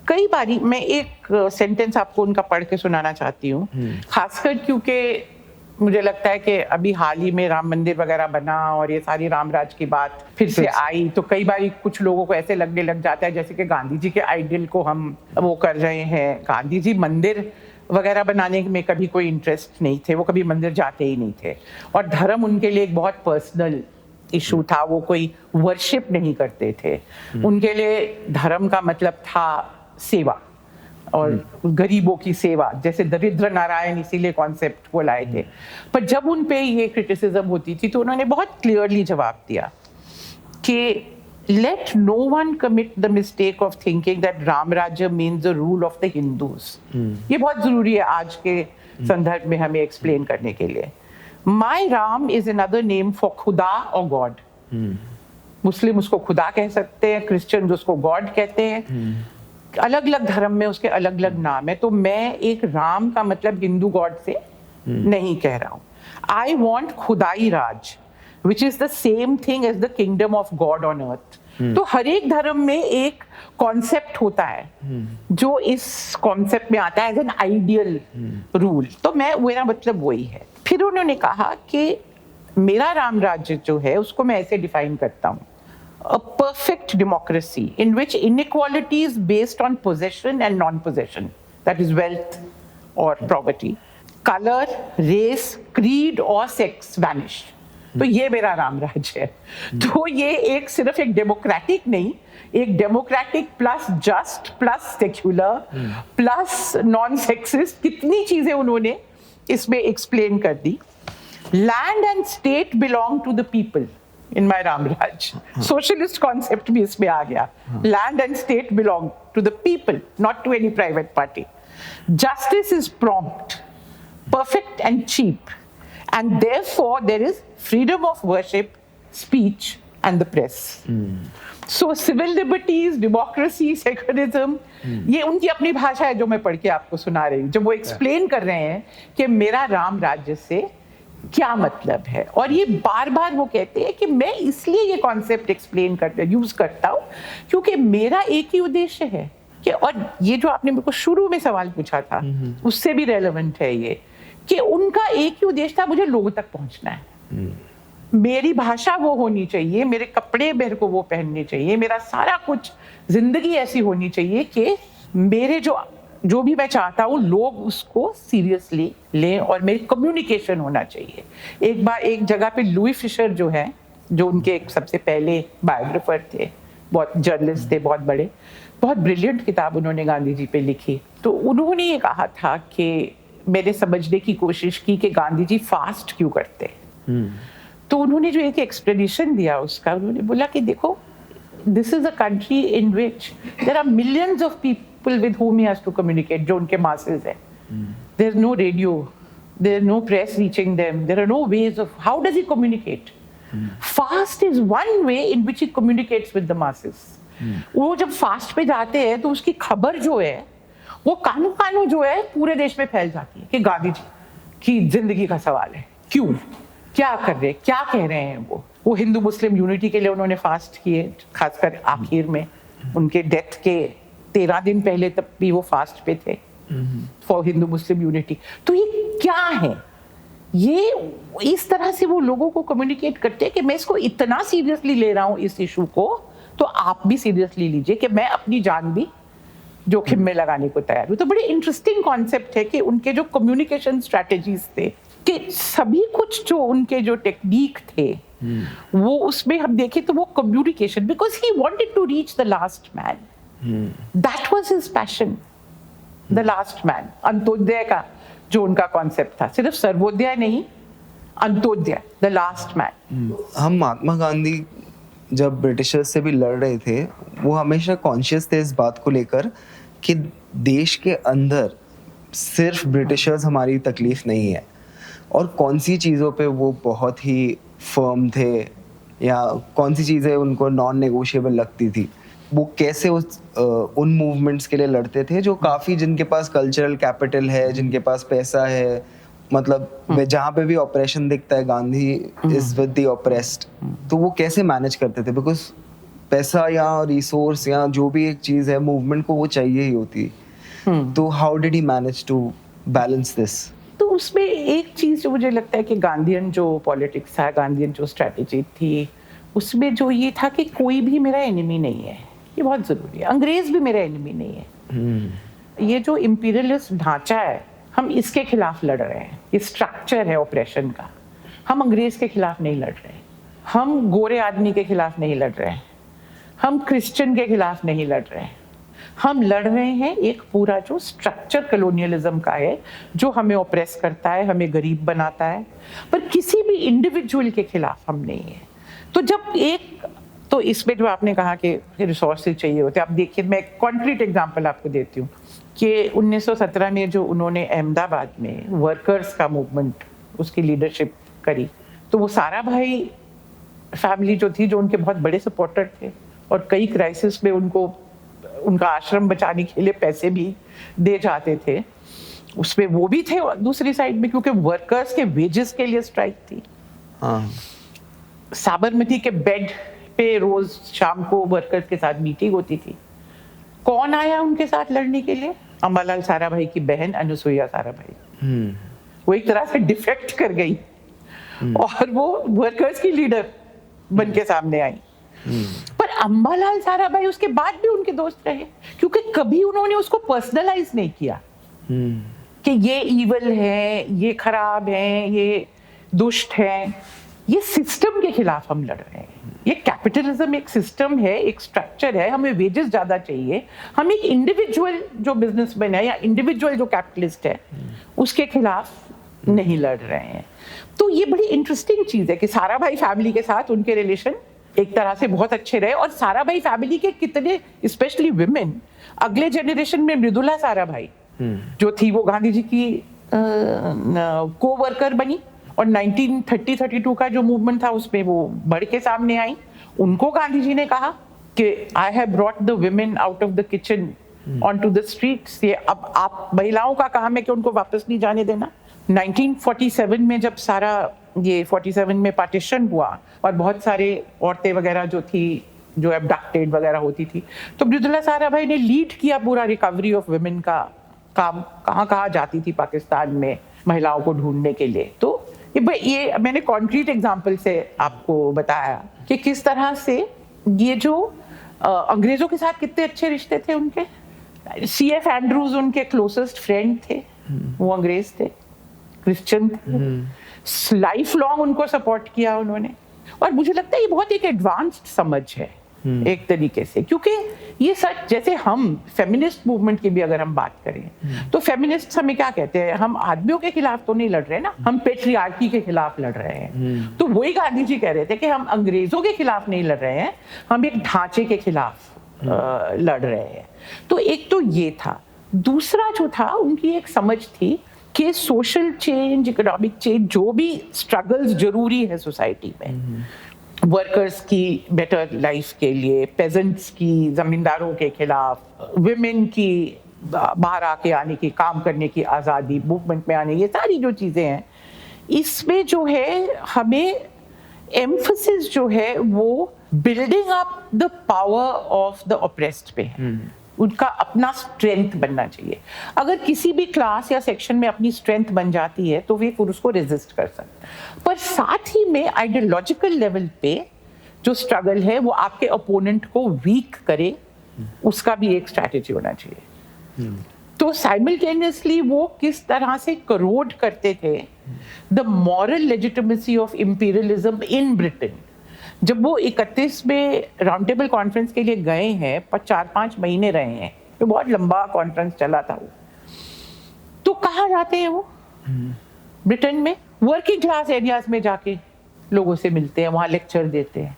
Speaker 1: कई बारी मैं एक सेंटेंस आपको उनका पढ़ के सुनाना चाहती हूँ, खासकर क्योंकि मुझे लगता है कि अभी हाल ही में राम मंदिर वगैरह बना और ये सारी रामराज की बात फिर से आई, तो कई बार कुछ लोगों को ऐसे लगने लग जाता है जैसे कि गांधी जी के आइडियल को हम वो कर रहे हैं। गांधी जी मंदिर वगैरह बनाने में कभी कोई इंटरेस्ट नहीं थे, वो कभी मंदिर जाते ही नहीं थे और धर्म उनके लिए एक बहुत पर्सनल इशू था, वो कोई वर्शिप नहीं करते थे। उनके लिए धर्म का मतलब था सेवा और गरीबों की सेवा, जैसे दरिद्र नारायण, इसीलिए कॉन्सेप्ट को लाए थे। पर जब उन पे ये क्रिटिसिज्म होती थी तो उन्होंने बहुत क्लियरली जवाब दिया कि let no one commit the mistake of thinking that Ram Rajya means the rule of the Hindus. ये बहुत जरूरी है आज के संदर्भ में हमें एक्सप्लेन करने के लिए। My Ram is another name for खुदा और गॉड. मुस्लिम उसको खुदा कह सकते हैं, क्रिश्चियन उसको गॉड कहते हैं. अलग अलग धर्म में उसके अलग अलग नाम है. तो मैं एक राम का मतलब हिंदू गॉड से नहीं कह रहा हूं. I want Khudai Raj, which is the same thing as the kingdom of God on earth. तो हर एक धर्म में एक कॉन्सेप्ट होता है जो इस कॉन्सेप्ट में आता है एज एन आइडियल रूल. तो मेरा मतलब वही है. फिर उन्होंने कहा कि मेरा राम राज्य जो है उसको मैं ऐसे डिफाइन करता हूँ, a perfect democracy in which inequality is based on possession and non-possession, that is wealth or poverty, color, race, creed or sex vanish. तो ये मेरा राम राज्य है. तो ये एक सिर्फ एक डेमोक्रेटिक नहीं, एक democratic plus just plus secular plus non sexist, कितनी चीजें उन्होंने इसमें एक्सप्लेन कर दी. Land and state belong to the people in my Ram Raj. Socialist concept भी इसमें आ गया. Land and state belong to the people, not to any private party. Justice is prompt, perfect and cheap, and therefore there is freedom of worship, speech and the press. So civil liberties, democracy, secularism, ये उनकी अपनी भाषा है जो मैं पढ़ के आपको सुना रही हूँ. जब वो एक्सप्लेन कर रहे हैं कि मेरा राम राज्य से क्या मतलब है. और ये बार बार वो कहते हैं कि मैं इसलिए ये कॉन्सेप्ट एक्सप्लेन यूज करता हूँ क्योंकि मेरा एक ही उद्देश्य है कि, और ये जो आपने मेरे को शुरू में सवाल पूछा था उससे भी रेलेवेंट है ये, कि उनका एक ही उद्देश्य था, मुझे लोगों तक पहुंचना है. मेरी भाषा वो होनी चाहिए, मेरे कपड़े मेरे को वो पहनने चाहिए, मेरा सारा कुछ जिंदगी ऐसी होनी चाहिए कि मेरे जो भी मैं चाहता हूँ लोग उसको सीरियसली लें और मेरी कम्युनिकेशन होना चाहिए. एक बार एक जगह पे लुई फिशर जो है, जो उनके सबसे पहले बायोग्राफर थे, बहुत जर्नलिस्ट थे, बहुत बड़े, बहुत ब्रिलियंट किताब उन्होंने गांधी जी पे लिखी. तो उन्होंने ये कहा था कि मैंने समझने की कोशिश की कि गांधी जी फास्ट क्यों करते. तो उन्होंने जो एक एक्सप्लेनेशन दिया उसका, उन्होंने बोला कि देखो, this is a country in which there are millions of people with whom he has to communicate, जो उनके masses है. There's no radio, there's no press reaching them, there are no ways of, how does he communicate? Fast is one way in which he communicates with the masses. वो जब fast पे जाते हैं तो उसकी खबर जो है वो कानू कानू जो है पूरे देश में फैल जाती है कि गांधी जी की जिंदगी का सवाल है. क्यों, क्या कर रहे, क्या कह रहे हैं वो हिंदू मुस्लिम यूनिटी के लिए उन्होंने फास्ट किए, खासकर आखिर में उनके डेथ के 13 दिन पहले तक भी वो फास्ट पे थे फॉर हिंदू मुस्लिम यूनिटी. तो ये क्या है, ये इस तरह से वो लोगों को कम्युनिकेट करते हैं कि मैं इसको इतना सीरियसली ले रहा हूँ इस इशू को, तो आप भी सीरियसली लीजिए कि मैं अपनी जान भी जोखिम में लगाने को तैयार हूँ. तो बड़े इंटरेस्टिंग कॉन्सेप्ट है कि उनके जो कम्युनिकेशन स्ट्रैटेजीज थे, कि सभी कुछ जो उनके जो टेक्निक थे वो उसमें हम देखें तो वो communication, because he wanted to reach the last man, that was his passion, the last man. Antyodaya का जो उनका कॉन्सेप्ट था, सिर्फ सर्वोदय नहीं, अंत्योदय, द लास्ट मैन.
Speaker 2: हम महात्मा गांधी जब ब्रिटिशर्स से भी लड़ रहे थे, वो हमेशा कॉन्शियस थे इस बात को लेकर कि देश के अंदर सिर्फ ब्रिटिशर्स हमारी तकलीफ नहीं है, और कौन सी चीज़ों पे वो बहुत ही फर्म थे या कौन सी चीज़ें उनको नॉन नेगोशिएबल लगती थी. वो कैसे उन मूवमेंट्स के लिए लड़ते थे जो काफ़ी, जिनके पास कल्चरल कैपिटल है, जिनके पास पैसा है, मतलब जहाँ पे भी ऑपरेशन दिखता है Gandhi is with the oppressed. तो वो कैसे मैनेज करते थे, बिकॉज पैसा या रिसोर्स या जो भी एक चीज़ है मूवमेंट को वो चाहिए ही होती. तो how did he manage to balance this?
Speaker 1: तो उसमें एक चीज़ जो मुझे लगता है कि गांधीयन जो पॉलिटिक्स था, गांधीयन जो स्ट्रैटेजी थी, उसमें जो ये था कि कोई भी मेरा एनिमी नहीं है, ये बहुत ज़रूरी है. अंग्रेज भी मेरा एनिमी नहीं है. ये जो इंपीरियलिस्ट ढांचा है, हम इसके खिलाफ लड़ रहे हैं. ये स्ट्रक्चर है ऑपरेशन का. हम अंग्रेज के खिलाफ नहीं लड़ रहे, हम गोरे आदमी के खिलाफ नहीं लड़ रहे, हम क्रिश्चियन के खिलाफ नहीं लड़ रहे, हम लड़ रहे हैं एक पूरा जो स्ट्रक्चर कॉलोनियलिज्म का है, जो हमें ऑप्रेस करता है, हमें गरीब बनाता है, पर किसी भी इंडिविजुअल के खिलाफ हम नहीं है. तो जब तो इसमें जो आपने कहा कि रिसोर्सेज चाहिए होते, आप देखिए, मैं एक कॉन्क्रीट एग्जांपल आपको देती हूँ कि 1917 में जो उन्होंने अहमदाबाद में वर्कर्स का मूवमेंट, उसकी लीडरशिप करी। तो वो सारा भाई फैमिली जो थी, जो उनके बहुत बड़े सपोर्टर थे और कई क्राइसिस में उनको उनका आश्रम बचाने के लिए पैसे भी दे जाते थे, उसमें वो भी थे दूसरी साइड में, क्योंकि वर्कर्स के वेजेस के लिए स्ट्राइक थी।
Speaker 2: हाँ,
Speaker 1: साबरमती के बेड पे रोज शाम को वर्कर्स के साथ मीटिंग होती थी। कौन आया उनके साथ लड़ने के लिए? अम्बालाल साराभाई की बहन अनुसुईया साराभाई। वो एक तरह से डिफेक्ट कर गई और वो वर्कर्स की लीडर बन के सामने आई। पर अम्बालाल साराभाई उसके बाद भी उनके दोस्त रहे, क्योंकि कभी उन्होंने उसको पर्सनलाइज नहीं किया कि ये इविल है, ये खराब है, ये दुष्ट है। ये सिस्टम के खिलाफ हम लड़ रहे हैं। ये कैपिटलिज्म एक सिस्टम है, एक स्ट्रक्चर है, हमें वेजेस ज्यादा चाहिए। हम एक इंडिविजुअल जो बिजनेसमैन है या इंडिविजुअल जो कैपिटलिस्ट है उसके खिलाफ नहीं लड़ रहे हैं। तो ये बड़ी इंटरेस्टिंग चीज है कि साराभाई फैमिली के साथ उनके रिलेशन एक तरह से बहुत अच्छे रहे। और साराभाई फैमिली के कितने, स्पेशली विमेन, अगले जनरेशन में मृदुला साराभाई जो थी वो गांधी जी की को वर्कर बनी और 1930-32 का जो मूवमेंट था उसमें वो बढ़ के सामने आई। उनको गांधी जी ने कहा कि I have brought the women out of the kitchen on to the streets. ये अब आप महिलाओं का काम है कि उनको वापस नहीं जाने देना। 1947 में जब सारा ये 47 में पार्टीशन हुआ और बहुत सारे औरतें वगैरह जो थी जो एब्डक्टेड वगैरह होती थी, तो मृदुला साराभाई ने लीड किया पूरा रिकवरी ऑफ वुमेन का काम। कहाँ कहाँ जाती थी पाकिस्तान में महिलाओं को ढूंढने के लिए। तो ये मैंने कॉन्क्रीट एग्जांपल से आपको बताया कि किस तरह से ये जो अंग्रेजों के साथ कितने अच्छे रिश्ते थे उनके। C.F. एंड्रूज उनके क्लोजेस्ट फ्रेंड थे, वो अंग्रेज थे, क्रिश्चियन थे, लाइफ लॉन्ग उनको सपोर्ट किया उन्होंने। और मुझे लगता है ये बहुत एक एडवांस्ड समझ है एक तरीके से, क्योंकि ये सच, जैसे हम फेमिनिस्ट मूवमेंट की भी अगर हम बात करें तो फेमिनिस्ट हमें क्या कहते हैं, हम आदमियों के खिलाफ तो नहीं लड़ रहे ना, हम पेट्रियार्की के खिलाफ लड़ रहे हैं। तो वही गांधी जी कह रहे थे कि हम अंग्रेजों के खिलाफ नहीं लड़ रहे हैं, हम एक ढांचे के खिलाफ लड़ रहे हैं। तो एक तो ये था। दूसरा जो था, उनकी एक समझ थी कि सोशल चेंज, इकोनॉमिक चेंज, जो भी स्ट्रगल्स जरूरी है सोसाइटी में, वर्कर्स की बेटर लाइफ के लिए, पेजेंट्स की, जमींदारों के खिलाफ, विमेन की बाहर आके आने की, काम करने की आज़ादी, मूवमेंट में आने, ये सारी जो चीज़ें हैं, इसमें जो है हमें एम्फसिस जो है वो building up the power of the oppressed पे है। उनका अपना स्ट्रेंथ बनना चाहिए। अगर किसी भी क्लास या सेक्शन में अपनी स्ट्रेंथ बन जाती है तो वे फिर उसको रेजिस्ट कर सकते हैं। पर साथ ही में आइडियोलॉजिकल लेवल पे जो स्ट्रगल है वो आपके ओपोनेंट को वीक करे, उसका भी एक स्ट्रैटेजी होना चाहिए। तो साइमल्टेनियसली वो किस तरह से करोड करते थे the moral legitimacy of imperialism in Britain. जब वो 31 में राउंड टेबल कॉन्फ्रेंस के लिए गए हैं, 4-5 महीने रहे हैं, तो बहुत लंबा कॉन्फ्रेंस चला था वो। तो कहाँ जाते हैं वो? ब्रिटेन में वर्किंग क्लास एरियाज में जाके लोगों से मिलते हैं, वहाँ लेक्चर देते हैं।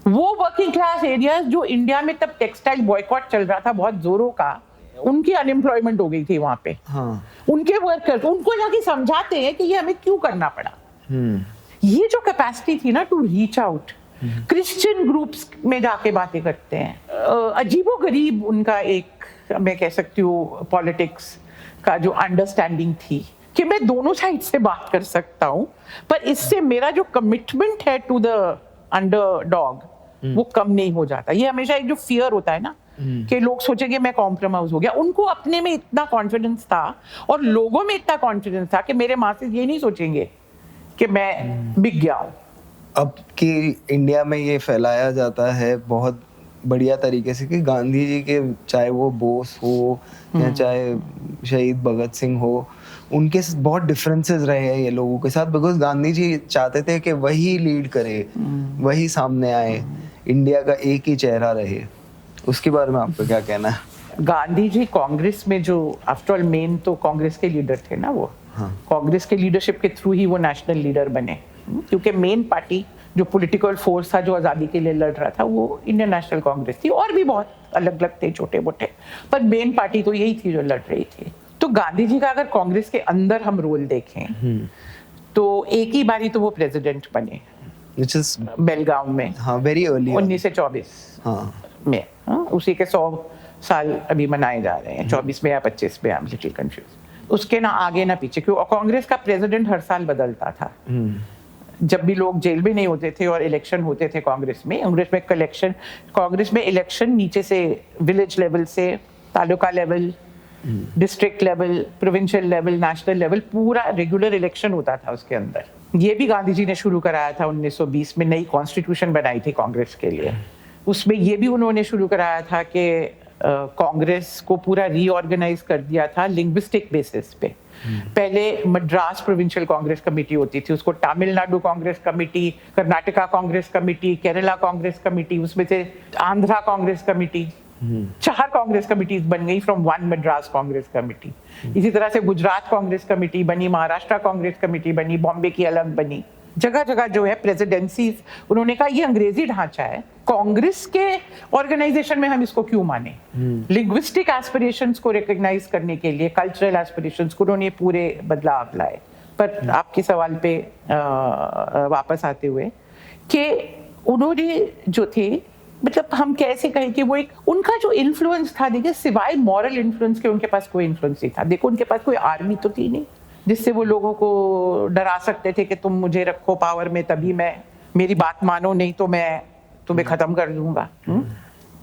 Speaker 1: वो वर्किंग क्लास एरियाज जो इंडिया में तब टेक्सटाइल बॉयकॉट चल रहा था बहुत जोरों का, उनकी अनएम्प्लॉयमेंट हो गई थी वहाँ पे। हाँ। उनके वर्कर्स उनको जाके समझाते हैं कि ये हमें क्यों करना पड़ा। ये जो कैपेसिटी थी ना to reach out, Christian groups में जाके बातें करते हैं। अजीबो गरीब उनका एक, मैं कह सकती हूँ, पॉलिटिक्स का जो अंडरस्टैंडिंग थी कि मैं दोनों साइड से बात कर सकता हूँ, पर इससे मेरा जो कमिटमेंट है टू द अंडरडॉग वो कम नहीं हो जाता। ये हमेशा एक जो फियर होता है ना कि लोग सोचेंगे मैं कॉम्प्रोमाइज हो गया, उनको अपने में इतना कॉन्फिडेंस था और लोगों में इतना कॉन्फिडेंस था कि मेरे मासेस ये नहीं सोचेंगे कि मैं बिक गया हूँ।
Speaker 2: अब कि इंडिया में ये फैलाया जाता है बहुत बढ़िया तरीके से कि गांधी जी के, चाहे वो बोस हो या चाहे शहीद भगत सिंह हो, उनके बहुत डिफरेंसेस रहे हैं ये लोगों के साथ, बिकॉज गांधी जी चाहते थे कि वही लीड करे, वही सामने आए, इंडिया का एक ही चेहरा रहे। उसके बारे में आपको क्या कहना है?
Speaker 1: गांधी जी कांग्रेस में जो, आफ्टर ऑल मेन तो कांग्रेस के लीडर थे ना वो। हाँ। कांग्रेस के लीडरशिप के थ्रू ही वो नेशनल लीडर बने, क्योंकि मेन पार्टी जो पॉलिटिकल फोर्स था जो आज़ादी के लिए लड़ रहा था वो इंडियन नेशनल कांग्रेस थी। और भी बहुत अलग अलग थे छोटे मोटे, पर मेन पार्टी तो यही थी जो लड़ रही थी। तो गांधी जी का अगर कांग्रेस के अंदर हम रोल देखें तो एक ही बारी तो वो प्रेसिडेंट बने
Speaker 2: which is
Speaker 1: बेलगांव में
Speaker 2: हाँ very early
Speaker 1: 1924
Speaker 2: हाँ
Speaker 1: में। उसी के 100 साल अभी मनाए जा रहे हैं, 24 में या 25 में, आई एम लिटिल कंफ्यूज। उसके ना आगे ना पीछे, क्यों कांग्रेस का प्रेसिडेंट हर साल बदलता था। जब भी लोग जेल में नहीं होते थे और इलेक्शन होते थे कांग्रेस में इलेक्शन नीचे से विलेज लेवल से taluka level, district level, provincial level, national level, पूरा रेगुलर इलेक्शन होता था उसके अंदर। ये भी गांधी जी ने शुरू कराया था 1920 में, नई कॉन्स्टिट्यूशन बनाई थी कांग्रेस के लिए। उसमें ये भी उन्होंने शुरू कराया था कि कांग्रेस को पूरा रीऑर्गेनाइज कर दिया था लिंग्विस्टिक बेसिस पे। पहले मद्रास प्रोविंशियल कांग्रेस कमेटी होती थी, उसको Tamil Nadu Congress committee, Karnataka Congress committee, Kerala Congress committee, उसमें से आंध्रा कांग्रेस कमेटी, 4 कांग्रेस कमिटीज बन गई फ्रॉम 1 मद्रास कांग्रेस कमेटी। इसी तरह से गुजरात कांग्रेस कमेटी बनी, महाराष्ट्र कांग्रेस कमेटी बनी, बॉम्बे की अलग बनी। जगह जगह जो है प्रेसिडेंसीज, उन्होंने कहा ये अंग्रेजी ढांचा है, कांग्रेस के ऑर्गेनाइजेशन में हम इसको क्यों माने। लिंग्विस्टिक एस्पिरेशंस को रिकॉग्नाइज करने के लिए, कल्चरल एस्पिरेशंस को उन्होंने पूरे बदलाव लाए। पर आपके सवाल पे वापस आते हुए कि उन्होंने जो थे, मतलब हम कैसे कहें कि वो एक उनका जो इन्फ्लुएंस था, देखिए सिवाय मॉरल इन्फ्लुएंस के उनके पास कोई इन्फ्लुएंस नहीं था। देखो उनके पास कोई आर्मी तो थी नहीं जिससे वो लोगों को डरा सकते थे कि तुम मुझे रखो पावर में तभी मैं, मेरी बात मानो नहीं तो मैं तुम्हें खत्म कर दूंगा।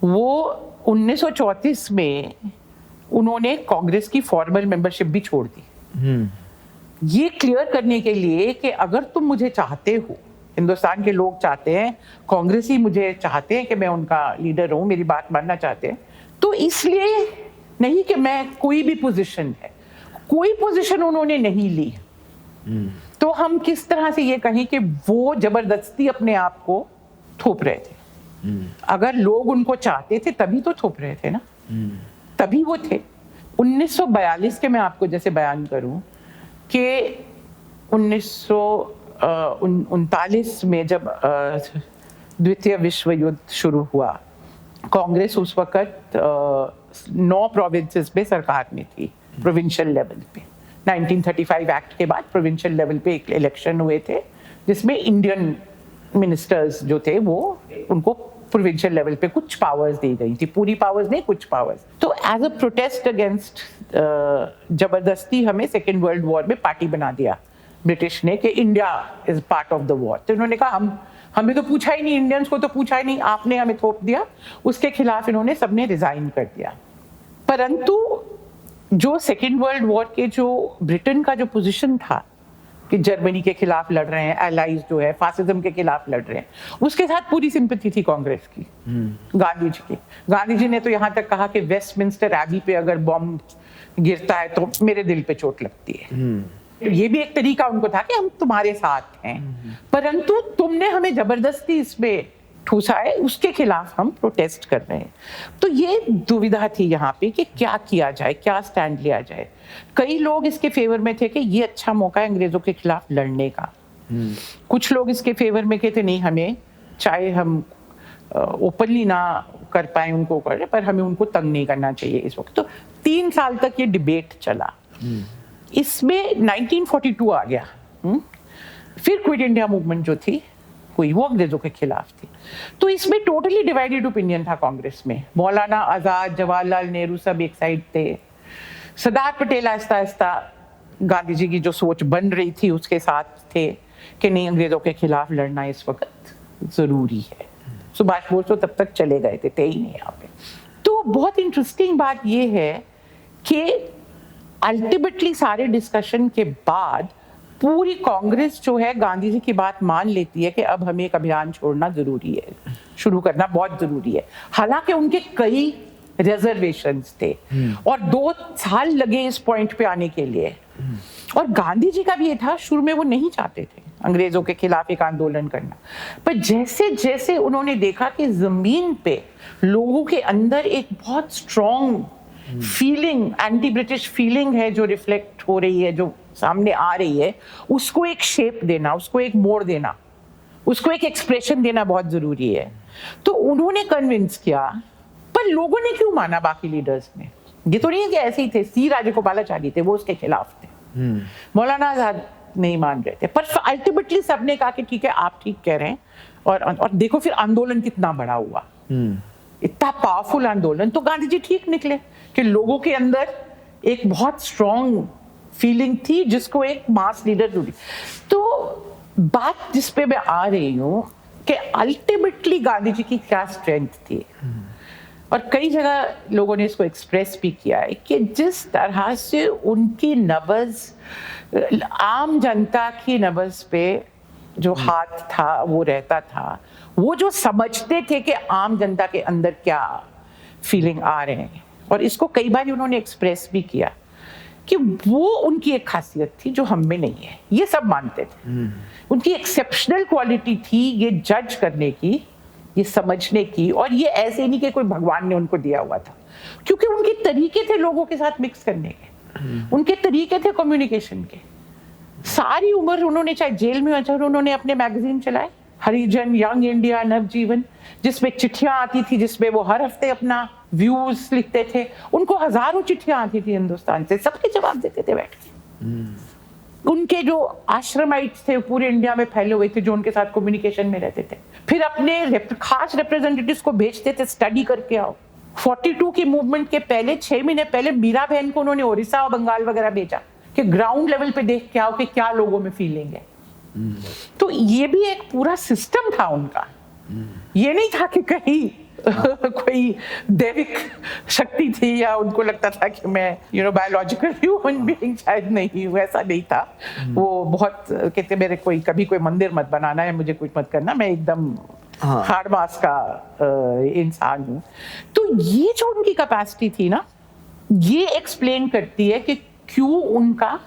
Speaker 1: वो 1934 में उन्होंने कांग्रेस की फॉर्मल मेंबरशिप भी छोड़ दी, ये क्लियर करने के लिए कि अगर तुम मुझे चाहते हो, हिंदुस्तान के लोग चाहते हैं, कांग्रेसी मुझे चाहते हैं कि मैं उनका लीडर हूं, मेरी बात मानना चाहते हैं, तो इसलिए नहीं कि मैं कोई भी पोजीशन है, कोई पोजीशन उन्होंने नहीं ली। तो हम किस तरह से ये कहें कि वो जबरदस्ती अपने आप को थोप रहे थे। अगर लोग उनको चाहते थे तभी तो थोप रहे थे ना, तभी वो थे। 1942 के मैं आपको जैसे बयान करूं कि 1939 में जब द्वितीय विश्व युद्ध शुरू हुआ, कांग्रेस उस वक्त 9 प्रोविंसेस में सरकार में थी, प्रोविंशियल लेवल पे। 1935 एक्ट के बाद प्रोविंशियल लेवल पे एक इलेक्शन हुए थे जिसमें इंडियन मिनिस्टर्स जो थे वो उनको प्रोविंशियल लेवल पे कुछ पावर्स दी गई थी, पूरी पावर्स नहीं, कुछ पावर्स। तो एज अ प्रोटेस्ट अगेंस्ट जबरदस्ती हमें सेकेंड वर्ल्ड वॉर में पार्टी बना दिया ब्रिटिश ने कि India is part of the war. तो इन्होंने कहा हमें तो पूछा ही नहीं, इंडियंस को तो पूछा ही नहीं, आपने हमें थोप दिया। उसके खिलाफ इन्होंने सबने रिजाइन कर दिया। परंतु जो सेकेंड वर्ल्ड वॉर के जो ब्रिटेन का जो पोजीशन था कि जर्मनी के खिलाफ लड़ रहे हैं, एलाइज जो है फासिज्म के खिलाफ लड़ रहे हैं, उसके साथ पूरी सिंपैथी थी कांग्रेस की, गांधी जी की। गांधी जी ने तो यहाँ तक कहा कि वेस्टमिंस्टर एबी पे अगर बॉम्ब गिरता है तो मेरे दिल पे चोट लगती है। ये भी एक तरीका उनको था कि हम तुम्हारे साथ हैं, परंतु तुमने हमें जबरदस्ती इसमें ठूसा है, उसके खिलाफ हम प्रोटेस्ट कर रहे हैं। तो ये दुविधा थी यहाँ पे कि क्या किया जाए, क्या स्टैंड लिया जाए। कई लोग इसके फेवर में थे कि ये अच्छा मौका है अंग्रेजों के खिलाफ लड़ने का। कुछ लोग इसके फेवर में कहते नहीं, हमें चाहे हम ओपनली ना कर पाए उनको कर, पर हमें उनको तंग नहीं करना चाहिए इस वक्त। तो 3 साल तक ये डिबेट चला। इसमें 1942 आ गया। फिर क्विट इंडिया मूवमेंट जो थी हुई, वो अंग्रेजों के खिलाफ थी। तो इसमें टोटली डिवाइडेड ओपिनियन था कांग्रेस में। मौलाना आजाद, जवाहरलाल नेहरू सब एक साइड थे। सरदार पटेल आहिस्ता आहिस्ता गांधी जी की जो सोच बन रही थी उसके साथ थे कि नहीं, अंग्रेजों के खिलाफ लड़ना इस वक्त जरूरी है। सुभाष बोस तो तब तक चले गए थे ही नहीं यहाँ पे। तो बहुत इंटरेस्टिंग बात ये है कि अल्टीमेटली सारे डिस्कशन के बाद पूरी कांग्रेस जो है गांधी जी की बात मान लेती है कि अब हमें एक अभियान छोड़ना जरूरी है, शुरू करना बहुत जरूरी है। हालांकि उनके कई रिजर्वेशंस थे और 2 साल लगे इस पॉइंट पे आने के लिए। और गांधी जी का भी ये था, शुरू में वो नहीं चाहते थे अंग्रेजों के खिलाफ एक आंदोलन करना, पर जैसे जैसे उन्होंने देखा कि जमीन पे लोगों के अंदर एक बहुत strong feeling, anti British feeling है जो रिफ्लेक्ट हो रही है, जो सामने आ रही है, उसको एक शेप देना, उसको एक मोड़ देना, उसको एक एक्सप्रेशन देना बहुत जरूरी है। तो उन्होंने कन्विंस किया। पर लोगों ने क्यों माना? बाकी लीडर्स ने, ये तो नहीं है कि ऐसे ही थे। सी राजगोपालाचारी थे, वो उसके खिलाफ थे। मौलाना आजाद नहीं मान रहे थे, पर अल्टीमेटली सबने कहा कि ठीक है आप ठीक कह रहे हैं। और देखो फिर आंदोलन कितना बड़ा हुआ, इतना पावरफुल आंदोलन। तो गांधी जी ठीक निकले कि लोगों के अंदर एक बहुत स्ट्रॉन्ग फीलिंग थी जिसको एक मास लीडर जुड़ी। तो बात जिस पे मैं आ रही हूँ कि अल्टीमेटली गांधी जी की क्या स्ट्रेंथ थी, और कई जगह लोगों ने इसको एक्सप्रेस भी किया है कि जिस तरह से उनकी नब्ज आम जनता की नब्ज पे जो हाथ था वो रहता था, वो जो समझते थे कि आम जनता के अंदर क्या फीलिंग आ रहे हैं, और इसको कई बार उन्होंने एक्सप्रेस भी किया कि वो उनकी एक खासियत थी जो हम में नहीं है, ये सब मानते थे। उनकी एक्सेप्शनल क्वालिटी थी ये जज करने की, ये समझने की, और ये ऐसे नहीं कि कोई भगवान ने उनको दिया हुआ था, क्योंकि उनके तरीके थे लोगों के साथ मिक्स करने के, उनके तरीके थे कम्युनिकेशन के। सारी उम्र उन्होंने, चाहे जेल में अच्छा, उन्होंने अपने मैगजीन चलाए, हरिजन, यंग इंडिया, नवजीवन, जिसमें चिट्ठियां आती थी, जिसमें वो हर हफ्ते अपना व्यूज लिखते थे। उनको हजारों चिट्ठियां आती थी हिंदुस्तान से, सबके जवाब देते थे बैठ के। उनके जो आश्रमाइट्स थे पूरे इंडिया में फैले हुए थे, जो उनके साथ कम्युनिकेशन में रहते थे, फिर अपने खास रिप्रेजेंटेटिव्स को भेजते थे, स्टडी करके आओ। 42 की मूवमेंट के पहले 6 महीने पहले मीरा बहन को उन्होंने ओडिशा और बंगाल वगैरह भेजा कि ग्राउंड लेवल पे देख के आओ कि क्या लोगों में फीलिंग है। तो ये भी एक पूरा सिस्टम था उनका, ये नहीं था कि कहीं कोई दैविक शक्ति थी या उनको लगता था कि मैं बायोलॉजिकल ह्यूमन बीइंग शायद नहीं हूँ, ऐसा नहीं था। वो बहुत कहते मेरे कभी कोई मंदिर मत बनाना है, मुझे कुछ मत करना, मैं एकदम हार्ड मास का इंसान हूँ। तो ये जो उनकी कैपेसिटी थी ना, ये एक्सप्लेन करती है कि क्यों उनका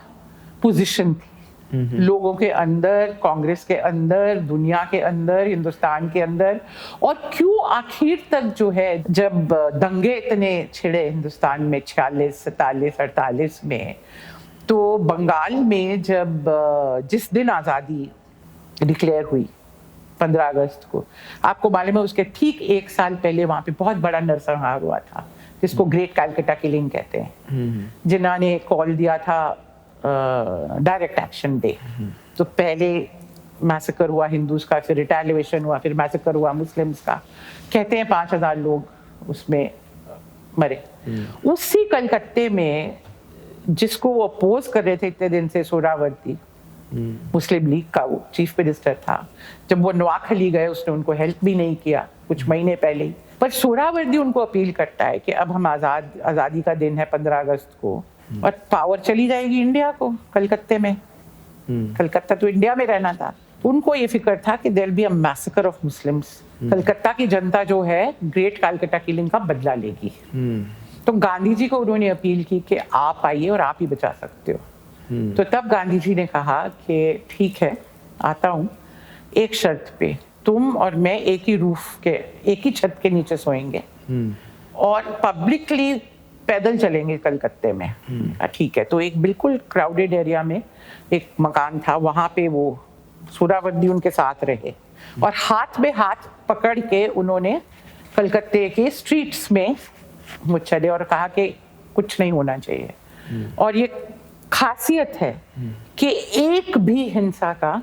Speaker 1: पोजीशन थी लोगों के अंदर, कांग्रेस के अंदर, दुनिया के अंदर, हिंदुस्तान के अंदर, और क्यों आखिर तक जो है जब दंगे इतने छिड़े हिंदुस्तान में 46, 47, 48 में, तो बंगाल में जब जिस दिन आज़ादी डिक्लेयर हुई 15 अगस्त को, आपको मालूम है उसके ठीक 1 साल पहले वहाँ पे बहुत बड़ा नरसंहार हुआ था जिसको ग्रेट कैलकाटा किलिंग कहते हैं, जिन्होंने कॉल दिया था डायरेक्ट एक्शन डे। तो पहले मैसेकर हुआ हिंदूज का, फिर रिटेलिएशन हुआ, फिर मैसेकर हुआ मुस्लिम्स का। कहते हैं 5000 लोग उसमें मरे। उसी कलकत्ते में जिसको वो अपोज कर रहे थे इतने दिन से, सोहरावर्दी, मुस्लिम लीग का वो चीफ मिनिस्टर था, जब वो नवाखली गए उसने उनको हेल्प भी नहीं किया कुछ महीने पहले ही। पर सोहरावर्दी उनको अपील करता है कि अब हम आज़ादी का दिन है 15 अगस्त को, और पावर चली जाएगी इंडिया को कलकत्ते में। कलकत्ता तो इंडिया में रहना था। उनको ये फिक्र था कि there be a massacre of Muslims, Calcutta की जनता जो है ग्रेट कैलकाटा किलिंग का बदला लेगी। तो गांधी जी को उन्होंने अपील की कि आप आइए और आप ही बचा सकते हो। तो तब गांधी जी ने कहा कि ठीक है आता हूँ, एक शर्त पे, तुम और मैं एक ही रूफ के, एक ही छत के नीचे सोएंगे और पब्लिकली पैदल चलेंगे कलकत्ते में। ठीक है। तो एक बिल्कुल क्राउडेड एरिया में एक मकान था, वहां पे वो सोहरावर्दी उनके साथ रहे और हाथ में हाथ पकड़ के उन्होंने कलकत्ते के स्ट्रीट्स में वो चले और कहा कि कुछ नहीं होना चाहिए। और ये खासियत है कि एक भी हिंसा का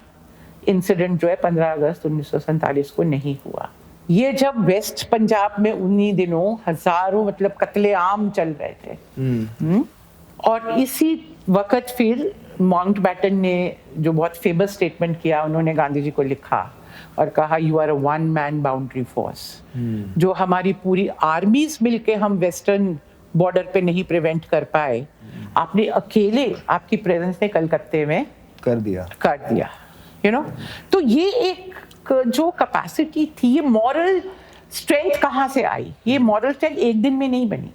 Speaker 1: इंसिडेंट जो है 15 अगस्त 1947 को नहीं हुआ। ये जब वेस्ट पंजाब में उन्हीं दिनों हजारों मतलब कत्लेआम चल रहे थे। और इसी वक्त फिर माउंटबैटन ने जो बहुत फेमस स्टेटमेंट किया, उन्होंने गांधी जी को लिखा और कहा you are a one man boundary force. जो हमारी पूरी आर्मीज मिलके हम वेस्टर्न बॉर्डर पे नहीं प्रिवेंट कर पाए, आपने अकेले, आपकी प्रेजेंस ने कलकत्ते में कर दिया यू नो। तो ये एक जो कैपेसिटी थी, ये मॉरल स्ट्रेंथ कहाँ से आई? ये मॉरल स्ट्रेंथ एक दिन में नहीं बनी।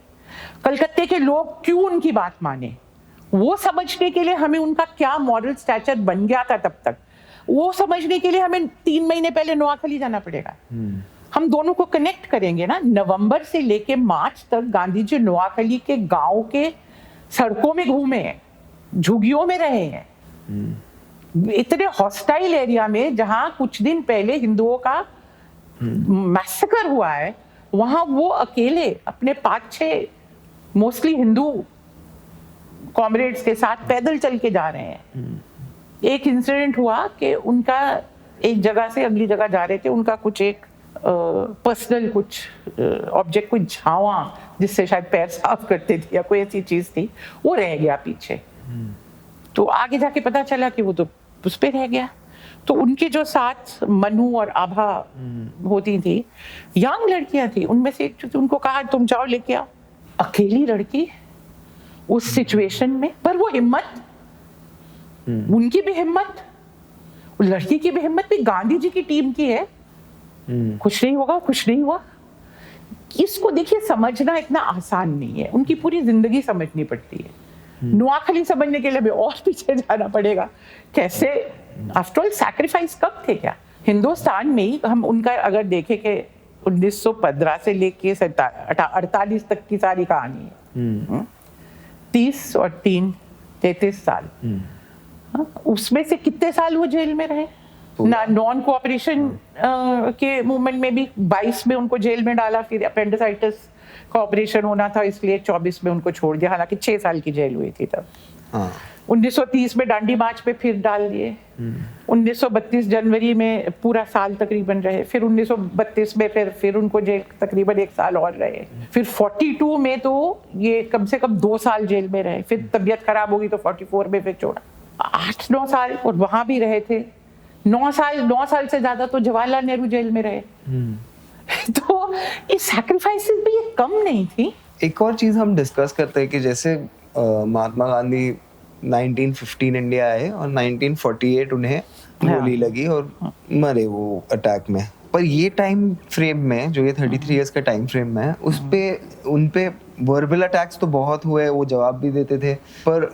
Speaker 1: कलकत्ते के लोग क्यों उनकी बात माने, वो समझने के लिए हमें उनका क्या मॉरल स्टैचर बन गया था तब तक, वो समझने के लिए हमें 3 महीने पहले नोआखली जाना पड़ेगा। हम दोनों को कनेक्ट करेंगे ना। नवंबर से लेके मार्च तक गांधी जी नोआखली के गांव के सड़कों में घूमे हैं, झुग्गियों में रहे हैं, इतने हॉस्टाइल एरिया में जहां कुछ दिन पहले हिंदुओं का मैसेकर हुआ है, वहां वो अकेले अपने 5-6 मोस्टली हिंदू कॉमरेड्स के साथ पैदल चल के जा रहे हैं। एक इंसिडेंट हुआ कि उनका एक जगह से अगली जगह जा रहे थे, उनका कुछ एक पर्सनल कुछ ऑब्जेक्ट, कुछ झावा जिससे शायद पैर साफ करते थे या कोई ऐसी चीज थी, वो रह गया पीछे। तो आगे जाके पता चला कि वो तो उस पे रह गया। तो उनके जो साथ मनु और आभा होती थी, यंग लड़कियां थी, उनमें से एक थी, उनको कहा तुम जाओ लेके आओ। अकेली लड़की उस सिचुएशन में, पर वो हिम्मत, उनकी भी हिम्मत, लड़की की भी हिम्मत भी गांधी जी की टीम की है। कुछ नहीं होगा, कुछ नहीं हुआ। इसको देखिए, समझना इतना आसान नहीं है, उनकी पूरी जिंदगी समझनी पड़ती है। नोआखली समझने के लिए भी और पीछे जाना पड़ेगा। कैसे, आफ्टर ऑल सैक्रिफाइस कब थे क्या हिंदुस्तान में ही। हम उनका अगर देखें कि 1915 से लेके 48 तक की सारी कहानी है, 30 और 3 33 साल। उसमें से कितने साल वो जेल में रहे ना। नॉन कोऑपरेशन के मूवमेंट में भी 22 में उनको जेल में डाला, फिर अपेंडिसाइटिस का ऑपरेशन होना था इसलिए 24 में उनको छोड़ दिया, हालांकि 6 साल की जेल हुई थी तब। 1930 में दांडी मार्च पे फिर डाल दिए। 1932 जनवरी में पूरा साल तकरीबन रहे, फिर 1932 में फिर उनको जेल तकरीबन 1 साल और रहे। फिर 42 में तो ये कम से कम 2 साल जेल में रहे, फिर तबीयत खराब होगी तो 44 में फिर छोड़ा। 8-9 साल और वहां भी रहे थे। 9 साल से ज्यादा तो जवाहरलाल नेहरू जेल में रहे। तो ये सैक्रिफाइसेस भी ये कम नहीं थी।
Speaker 2: एक और चीज हम डिस्कस करते हैं कि जैसे महात्मा गांधी 1915 इंडिया आए और 1948 उन्हें गोली लगी और मरे वो अटैक में। पर ये टाइम फ्रेम में, जो ये 33 इयर्स का टाइम फ्रेम में है, उस पे उन पे वर्बल अटैक्स तो बहुत हुए, वो जवाब भी देते थे, पर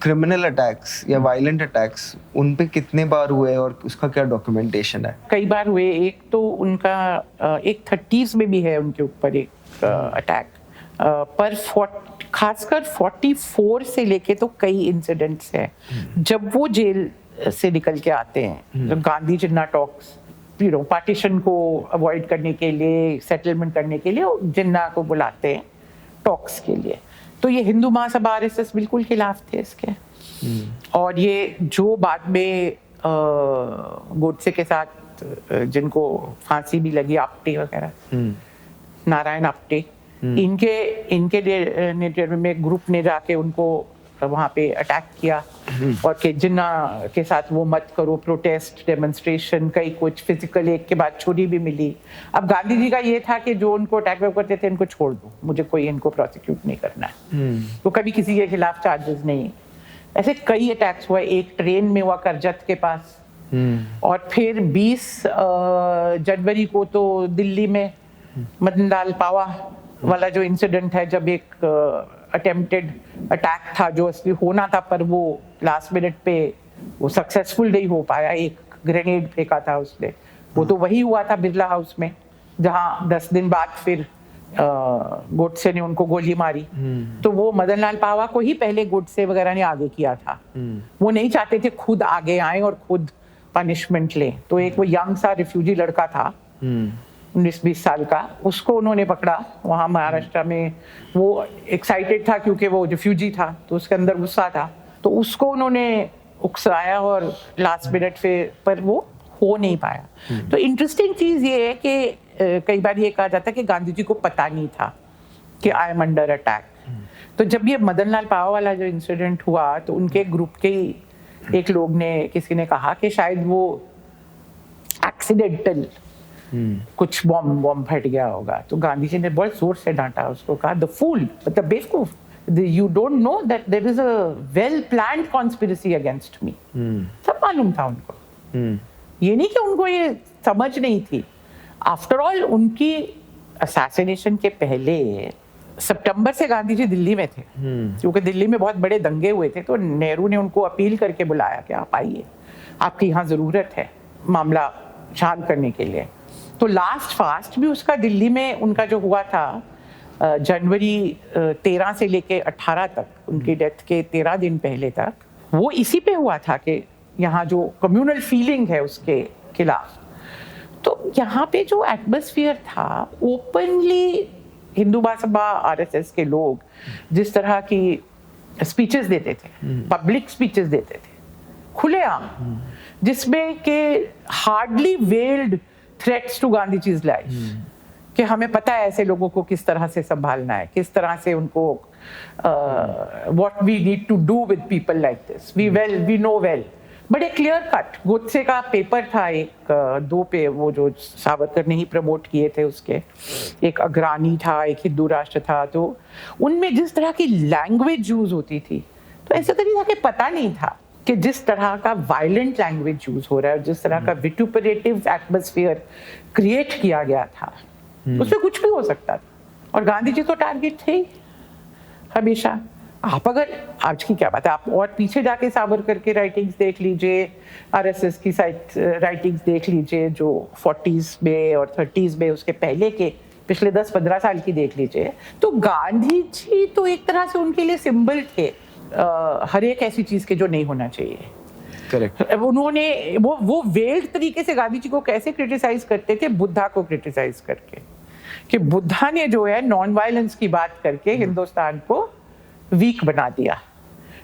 Speaker 2: क्रिमिनल अटैक्स या वायलेंट अटैक्स उन पे कितने बार हुए और उसका क्या डॉक्यूमेंटेशन है?
Speaker 1: कई बार हुए। एक तो उनका एक 30s में भी है उनके ऊपर एक अटैक, पर खासकर 44 से लेके तो कई इंसिडेंट्स हैं जब वो जेल से निकल के आते हैं। जब गांधी जिन्ना टॉक्स, पार्टीशन को अवॉइड करने के लिए, सेटलमेंट करने के लिए जिन्ना को बुलाते हैं टॉक्स के लिए। तो ये हिंदू महासभा आरएसएस बिल्कुल खिलाफ थे इसके। और ये जो बाद में गोडसे के साथ जिनको फांसी भी लगी, आप्टे वगैरह, नारायण आप्टे, इनके नेतृत्व में ग्रुप ने जाके उनको वहाँ पे अटैक किया और कि जिन्ना के साथ वो मत करो, प्रोटेस्ट, डेमोन्स्ट्रेशन, कई कुछ फिजिकल, एक के बाद छुरी भी मिली। अब गांधी जी का ये था कि जो उनको अटैक करते थे इनको छोड़ दो, मुझे कोई इनको प्रोसिक्यूट नहीं करना है। तो कभी किसी के खिलाफ चार्जेस नहीं। ऐसे कई अटैक्स हुए। एक ट्रेन में हुआ करजत के पास, और फिर 20 जनवरी को तो दिल्ली में मदन लाल पावा वाला जो इंसिडेंट है, जब एक अटेम्प्टेड अटैक था जो असली होना था, पर वो लास्ट मिनट पे वो सक्सेसफुल नहीं हो पाया। एक ग्रेनेड फेंका था उसने, वो तो वही हुआ था बिरला हाउस में, जहां 10 दिन बाद फिर गोडसे ने उनको गोली मारी। तो वो मदन लाल पावा को ही पहले गोडसे वगैरह ने आगे किया था। वो नहीं चाहते थे खुद आगे आए और खुद पनिशमेंट ले। तो एक वो यंग सा रिफ्यूजी लड़का था 19-20 साल का, उसको उन्होंने पकड़ा वहाँ महाराष्ट्र में। वो एक्साइटेड था क्योंकि वो रिफ्यूजी था, तो उसके अंदर गुस्सा था, तो उसको उन्होंने उकसाया और लास्ट मिनट पर वो हो नहीं पाया। तो इंटरेस्टिंग चीज़ ये है कि कई बार ये कहा जाता है कि गांधी जी को पता नहीं था कि आई एम अंडर अटैक। तो जब ये मदन लाल पावा वाला जो इंसिडेंट हुआ, तो उनके ग्रुप के एक लोग ने, किसी ने कहा कि शायद वो एक्सीडेंटल कुछ बॉम्ब फट गया होगा। तो गांधी जी ने बहुत जोर से डांटा उसको, कहा द फूल, मतलब बेवकूफ, you don't know that there is a well planned conspiracy against me. सब मालूम था उनको। ये नहीं कि उनको ये समझ नहीं थी। आफ्टर ऑल उनकी असैसिनेशन के पहले सितंबर से गांधी जी दिल्ली में थे, क्योंकि दिल्ली में बहुत बड़े दंगे हुए थे। तो नेहरू ने उनको अपील करके बुलाया कि आप आइए, आपकी यहाँ जरूरत है मामला शांत करने के लिए। तो लास्ट फास्ट भी उसका दिल्ली में उनका जो हुआ था जनवरी 13 से लेके 18 तक, उनकी डेथ के 13 दिन पहले तक, वो इसी पे हुआ था कि यहाँ जो कम्युनल फीलिंग है उसके खिलाफ। तो यहाँ पे जो एटमॉस्फेयर था, ओपनली हिंदू महासभा आरएसएस के लोग जिस तरह की स्पीचेस देते थे, पब्लिक स्पीचेस देते थे, खुलेआम, जिसमें के hardly veiled threats to Gandhi जी's लाइफ, कि हमें पता है ऐसे लोगों को किस तरह से संभालना है, किस तरह से उनको what we need to do with people like this, we know well. बड़े क्लियर कट गोडसे का पेपर था एक, दो पे वो जो सावरकर ने ही प्रमोट किए थे उसके, एक अग्रानी था, एक हिंदू राष्ट्र था, तो उनमें जिस तरह की लैंग्वेज यूज होती थी, तो ऐसे तरीके के पता नहीं था कि जिस तरह का वायलेंट लैंग्वेज यूज हो रहा है, जिस तरह का विटुपरेटिव एटमॉस्फेयर क्रिएट किया गया था, उसमें कुछ भी हो सकता था। और गांधी जी तो टारगेट थे ही हमेशा। आप अगर आज की क्या बात है, आप और पीछे जाके सावरकर के राइटिंग्स देख लीजिए, आरएसएस की राइटिंग्स देख लीजिए जो 40s में और 30s में, उसके पहले के पिछले 10-15 साल की देख लीजिए, तो गांधी जी तो एक तरह से उनके लिए सिंबल थे हर एक ऐसी चीज के जो नहीं होना चाहिए।
Speaker 2: करेक्ट।
Speaker 1: उन्होंने वो वेल्ड तरीके से गांधी जी को कैसे क्रिटिसाइज करते थे, बुद्धा को क्रिटिसाइज करके, कि बुद्धा ने जो है नॉन वायलेंस की बात करके हिंदुस्तान को वीक बना दिया।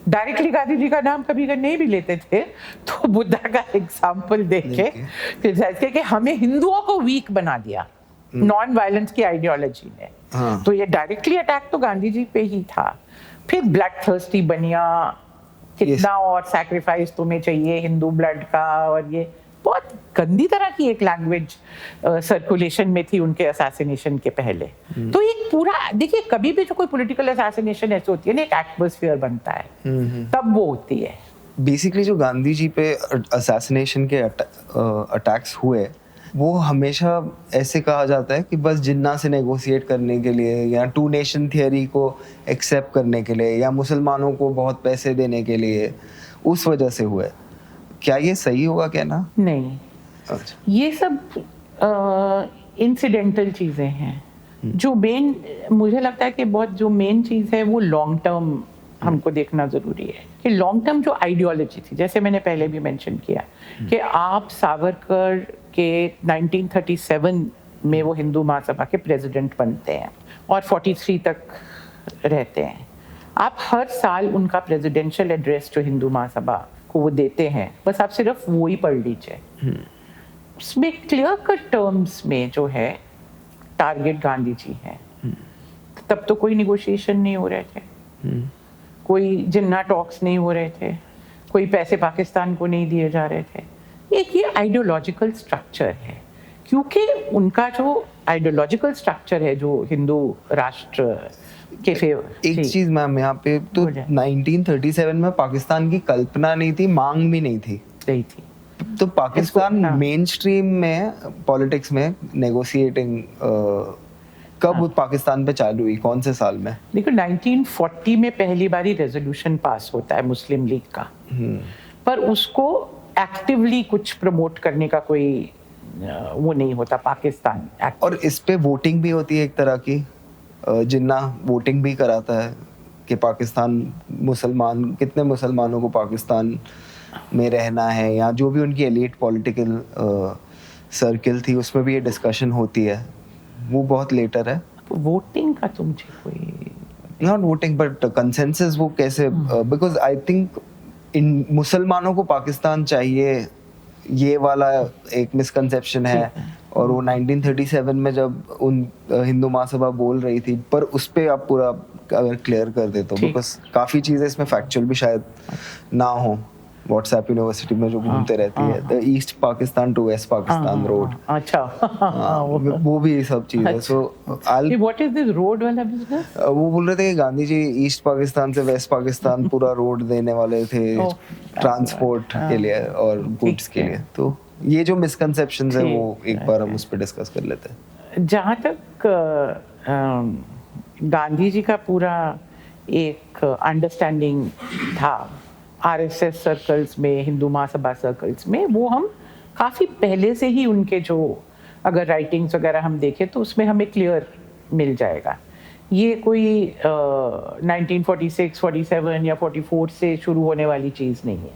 Speaker 1: डायरेक्टली गांधी जी का नाम कभी अगर नहीं भी लेते थे तो बुद्धा का एग्जाम्पल देख के क्रिटिसाइज करके हमें हिंदुओं को वीक बना दिया नॉन वायलेंस की आइडियोलॉजी ने।
Speaker 2: हाँ।
Speaker 1: तो ये डायरेक्टली अटैक तो गांधी जी पे ही था। फिर ब्लड थर्स्टी बनिया, कितना और सैक्रिफाइस तुम्हें चाहिए हिंदू ब्लड का, और ये बहुत गंदी तरह की एक लैंग्वेज सर्कुलेशन में थी उनके असैसिनेशन के पहले। तो एक पूरा देखिए, कभी भी जो कोई पॉलिटिकल असैसिनेशन ऐसे होती है ना, एक एटमॉस्फेयर बनता है, तब वो होती है।
Speaker 2: बेसिकली जो गांधी जी पे असैसिनेशन के अटैक्स हुए, वो हमेशा ऐसे कहा जाता है कि बस जिन्ना से नेगोशिएट करने के लिए, या टू नेशन थियरी को एक्सेप्ट करने के लिए, या मुसलमानों को बहुत पैसे देने के लिए, उस वजह से हुए। क्या ये सही होगा कहना?
Speaker 1: नहीं,
Speaker 2: अच्छा।
Speaker 1: ये सब इंसिडेंटल चीजें हैं। जो मेन, मुझे लगता है कि बहुत जो मेन चीज है वो लॉन्ग टर्म हमको देखना जरूरी है, कि लॉन्ग टर्म जो आइडियोलॉजी थी, जैसे मैंने पहले भी मेंशन किया कि आप सावरकर के 1937 में वो हिंदू महासभा के प्रेसिडेंट बनते हैं और 43 तक रहते हैं। आप हर साल उनका प्रेसिडेंशियल एड्रेस जो हिंदू महासभा को वो देते हैं, बस आप सिर्फ वो ही पढ़ लीजिए। उसमें क्लियर कट टर्म्स में जो है टारगेट गांधी जी हैं। तब तो कोई निगोशिएशन नहीं हो रहे थे, कोई जिन्ना टॉक्स नहीं हो रहे थे, कोई पैसे पाकिस्तान को नहीं दिए जा रहे थे। एक ये आइडियोलॉजिकल स्ट्रक्चर है, क्योंकि उनका जो आइडियोलॉजिकल स्ट्रक्चर है जो हिंदू राष्ट्र के फेवर।
Speaker 2: एक चीज मैम यहाँ पे तो 1937 में पाकिस्तान की कल्पना नहीं थी, मांग भी नहीं थी। तो पाकिस्तान मेन स्ट्रीम में पॉलिटिक्स में नेगोशिएटिंग कब पाकिस्तान पे चालू हुई, कौन से साल में? देखो
Speaker 1: 1940 में पहली बारी रेजोल्यूशन पास होता है मुस्लिम लीग का, पर उसको एक्टिवली कुछ प्रमोट करने का कोई वो नहीं होता पाकिस्तान।
Speaker 2: और इस पे वोटिंग भी होती है एक तरह की, जिन्ना वोटिंग भी कराता है कि पाकिस्तान मुसलमान, कितने मुसलमानों को पाकिस्तान में रहना है, या जो भी उनकी एलीट पॉलिटिकल सर्किल थी उसमें भी ये डिस्कशन होती है। वो बहुत लेटर है।
Speaker 1: वोटिंग का तो मुझे कोई,
Speaker 2: नॉट वोटिंग बट कंसेंसस, वो कैसे, बिकॉज आई थिंक इन मुसलमानों को पाकिस्तान चाहिए, ये वाला एक मिसकंसेप्शन है। और वो 1937 में जब उन हिंदू महासभा बोल रही थी, पर उस पे आप पूरा अगर क्लियर कर दे तो, बिकॉज काफी चीजें इसमें फैक्चुअल भी शायद ना हो। व्हाट्सएप यूनिवर्सिटी में जो घूमते रहती है, the East Pakistan to West Pakistan road,
Speaker 1: अच्छा
Speaker 2: वो भी सब चीज है। So
Speaker 1: what is this road वाला बिजनेस?
Speaker 2: वो बोल रहे थे कि गांधी जी ईस्ट पाकिस्तान से वेस्ट पाकिस्तान पूरा रोड देने वाले थे ट्रांसपोर्ट के लिए और गुड्स के लिए। तो ये जो मिसकंसेप्शंस है वो एक बार हम उस पर डिस्कस कर लेते हैं।
Speaker 1: जहाँ तक गांधी जी का पूरा एक अंडरस्टैंडिंग था आरएसएस सर्कल्स में, हिंदू महासभा सर्कल्स में, वो हम काफ़ी पहले से ही उनके जो अगर राइटिंग्स वगैरह हम देखें तो उसमें हमें क्लियर मिल जाएगा। ये कोई 1946, 47 या 44 से शुरू होने वाली चीज़ नहीं है।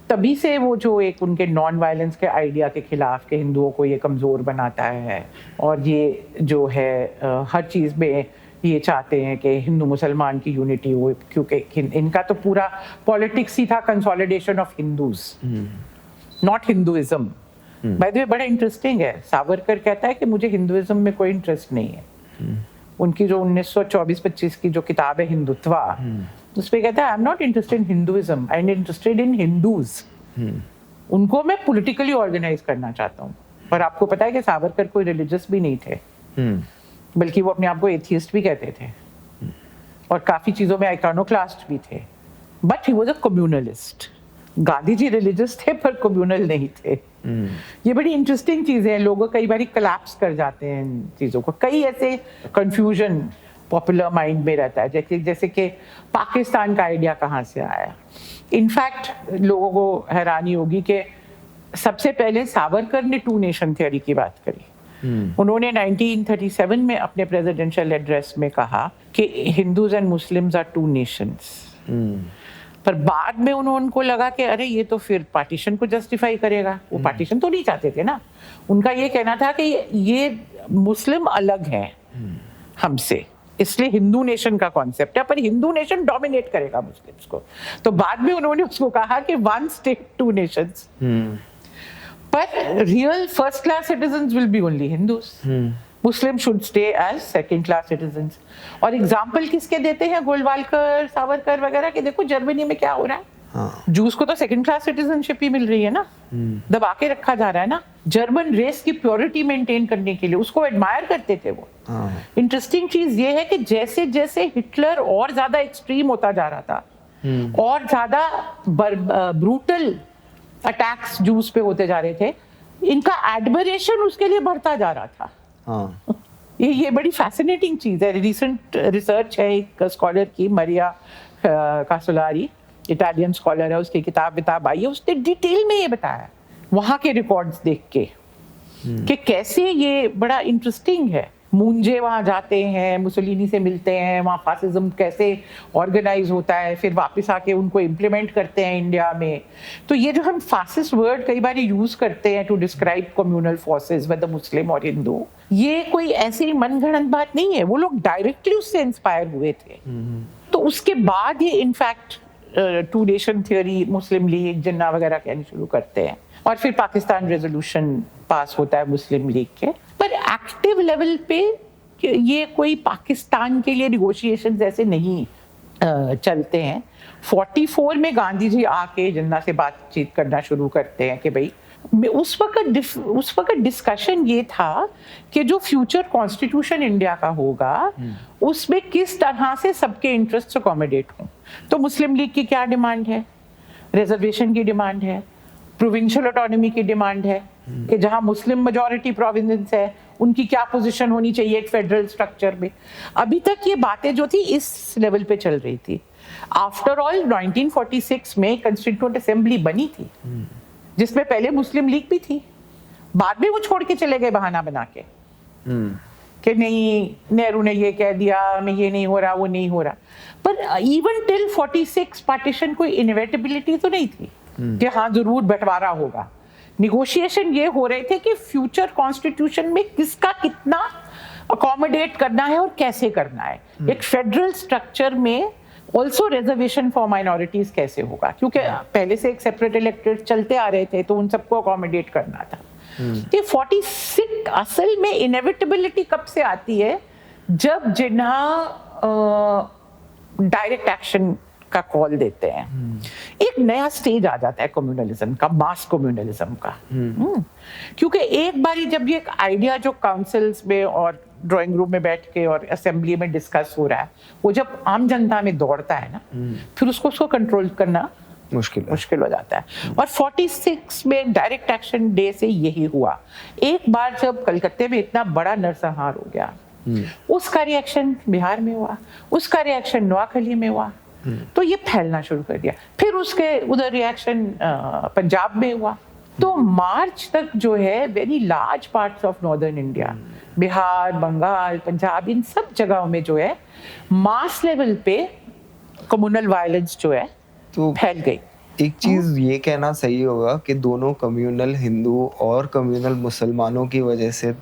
Speaker 1: तभी से वो जो एक उनके नॉन वायलेंस के आइडिया के खिलाफ के हिंदुओं को ये कमज़ोर बनाता है, और ये जो है हर चीज़ में ये चाहते हैं कि हिंदू मुसलमान की यूनिटी हो, क्योंकि इनका तो पूरा पॉलिटिक्स ही था consolidation of Hindus, not Hinduism. By the way बड़ा इंटरेस्टिंग है, सावरकर कहता है कि मुझे हिंदुइज्म में कोई इंटरेस्ट नहीं है। उनकी जो 1924-25 की जो किताब है हिंदुत्वा, उस पे कहता है I am not interested in Hinduism, I am interested in Hindus. उनको मैं पॉलिटिकली ऑर्गेनाइज करना चाहता हूँ। और आपको पता है कि सावरकर कोई रिलीजियस भी नहीं थे, बल्कि वो अपने आप को एथियस्ट भी कहते थे और काफी चीजों में आइकॉनोक्लास्ट भी थे, but he was a communalist. Gandhi ji religious थे पर कम्युनल नहीं थे। ये बड़ी इंटरेस्टिंग चीजें हैं, लोग कई बार कोलैप्स कर जाते हैं इन चीजों को। कई ऐसे कंफ्यूजन पॉपुलर माइंड में रहता है, जैसे कि पाकिस्तान का आइडिया कहाँ से आया। इनफैक्ट लोगों को हैरानी होगी कि सबसे पहले सावरकर ने टू नेशन थ्योरी की बात करी। उन्होंने 1937 में अपने प्रेसिडेंशियल एड्रेस में कहा कि Hindus and Muslims are two nations. पर बाद में उनको लगा कि अरे ये तो फिर पार्टीशन को जस्टिफाई करेगा। वो पार्टीशन तो नहीं चाहते थे ना, उनका ये कहना था कि ये मुस्लिम अलग हैं हमसे, इसलिए हिंदू नेशन का कॉन्सेप्ट है, पर हिंदू नेशन डोमिनेट करेगा मुस्लिम्स को। तो बाद में उन्होंने उसको कहा कि वन स्टेट टू नेशंस, पर real first class citizens will be only Hindus, Muslim should stay as second class citizens. और एग्जांपल किसके देते हैं गोलवालकर, सावरकर वगैरह के, देखो जर्मनी में क्या हो रहा है, जूस को तो सेकंड क्लास सिटीजनशिप ही मिल रही है ना, दबा के रखा जा रहा है ना। जर्मन रेस की प्योरिटी मेंटेन करने के लिए उसको एडमायर करते थे वो। इंटरेस्टिंग चीज ये है कि जैसे जैसे हिटलर और ज्यादा एक्सट्रीम होता जा रहा था और ज्यादा ब्रूटल अटैक्स जूस पे होते जा रहे थे, इनका एडमरेशन उसके लिए बढ़ता जा रहा था। ये बड़ी फैसिनेटिंग चीज है। रिसेंट रिसर्च है एक स्कॉलर की, मरिया कासोलारी, इटालियन स्कॉलर है, उसकी किताब आई है, उसने डिटेल में ये बताया वहां के रिकॉर्ड्स देख के कि कैसे ये बड़ा इंटरेस्टिंग है। मूंजे वहां जाते हैं, मुसोलिनी से मिलते हैं, वहां फासिज्म कैसे ऑर्गेनाइज होता है, फिर वापस आके उनको इम्प्लीमेंट करते हैं इंडिया में। तो ये जो हम फासिस्ट वर्ड कई बार यूज करते हैं to describe communal forces whether Muslim or Hindu, ये कोई ऐसी मनगढ़ंत बात नहीं है, वो लोग डायरेक्टली उससे इंस्पायर हुए थे। तो उसके बाद ये in fact two nation theory, Muslim League, Jinnah वगैरह कहने शुरू करते हैं, और फिर पाकिस्तान रेजोल्यूशन पास होता है मुस्लिम लीग के। पर एक्टिव लेवल पे ये कोई पाकिस्तान के लिए निगोशिएशंस ऐसे नहीं चलते हैं। 44 में गांधी जी आके जिन्ना से बातचीत करना शुरू करते हैं कि भाई, उस वक्त डिस्कशन ये था कि जो फ्यूचर कॉन्स्टिट्यूशन इंडिया का होगा उसमें किस तरह से सबके इंटरेस्ट अकोमोडेट हों। तो मुस्लिम लीग की क्या डिमांड है, रिजर्वेशन की डिमांड है, प्रोविंशियल ऑटोनॉमी की डिमांड है कि जहां मुस्लिम मेजॉरिटी प्रोविंस है उनकी क्या पोजीशन होनी चाहिए एक फेडरल स्ट्रक्चर में। अभी तक ये बातें जो थी इस लेवल पे चल रही थी। आफ्टर ऑल 1946 में कंस्टिट्यूएंट असेंबली बनी थी जिसमें पहले मुस्लिम लीग भी थी, बाद में वो छोड़ के चले गए बहाना बना के कि नहीं, नेहरू ने ये कह दिया, मैं ये नहीं हो रहा, वो नहीं हो रहा। पर इवन टिल 46 पार्टीशन कोई इनएविटेबिलिटी तो नहीं थी कि हाँ जरूर बंटवारा होगा। निगोशिएशन ये हो रहे थे कि फ्यूचर कॉन्स्टिट्यूशन में किसका कितना अकोमोडेट करना है और कैसे करना है। एक फेडरल स्ट्रक्चर में ऑल्सो रिजर्वेशन फॉर माइनॉरिटीज कैसे होगा, क्योंकि पहले से एक सेपरेट इलेक्टेड चलते आ रहे थे तो उन सबको अकोमोडेट करना था। ये 46 असल में इनएविटेबिलिटी कब से आती है, जब जिन्ना डायरेक्ट एक्शन का कॉल देते हैं, एक नया स्टेज आ जाता है कम्युनलिज्म का, मास कम्युनलिज्म का। क्योंकि एक बारी जब ये आइडिया जो काउंसिल्स में और ड्राइंग रूम में बैठ के और असेंबली में डिस्कस हो रहा है, वो जब आम जनता में दौड़ता है ना, फिर उसको कंट्रोल करना मुश्किल हो जाता है। और 46 में डायरेक्ट एक्शन डे से यही हुआ। एक बार जब कलकत्ते में इतना बड़ा नरसंहार हो गया, उसका रिएक्शन बिहार में हुआ, उसका रिएक्शन नोआखली में हुआ, तो ये फैलना शुरू कर दिया। फिर उसके उधर रिएक्शन पंजाब में हुआ। तो मार्च तक जो है very large parts of northern India, Bihar, Bengal, Punjab, इन सब जगहों में जो है मास लेवल पे कम्युनल वायलेंस जो है तो फैल गई।
Speaker 2: एक चीज ये कहना सही होगा कि दोनों कम्युनल हिंदू और कम्युनल मुसलमानों की वजह से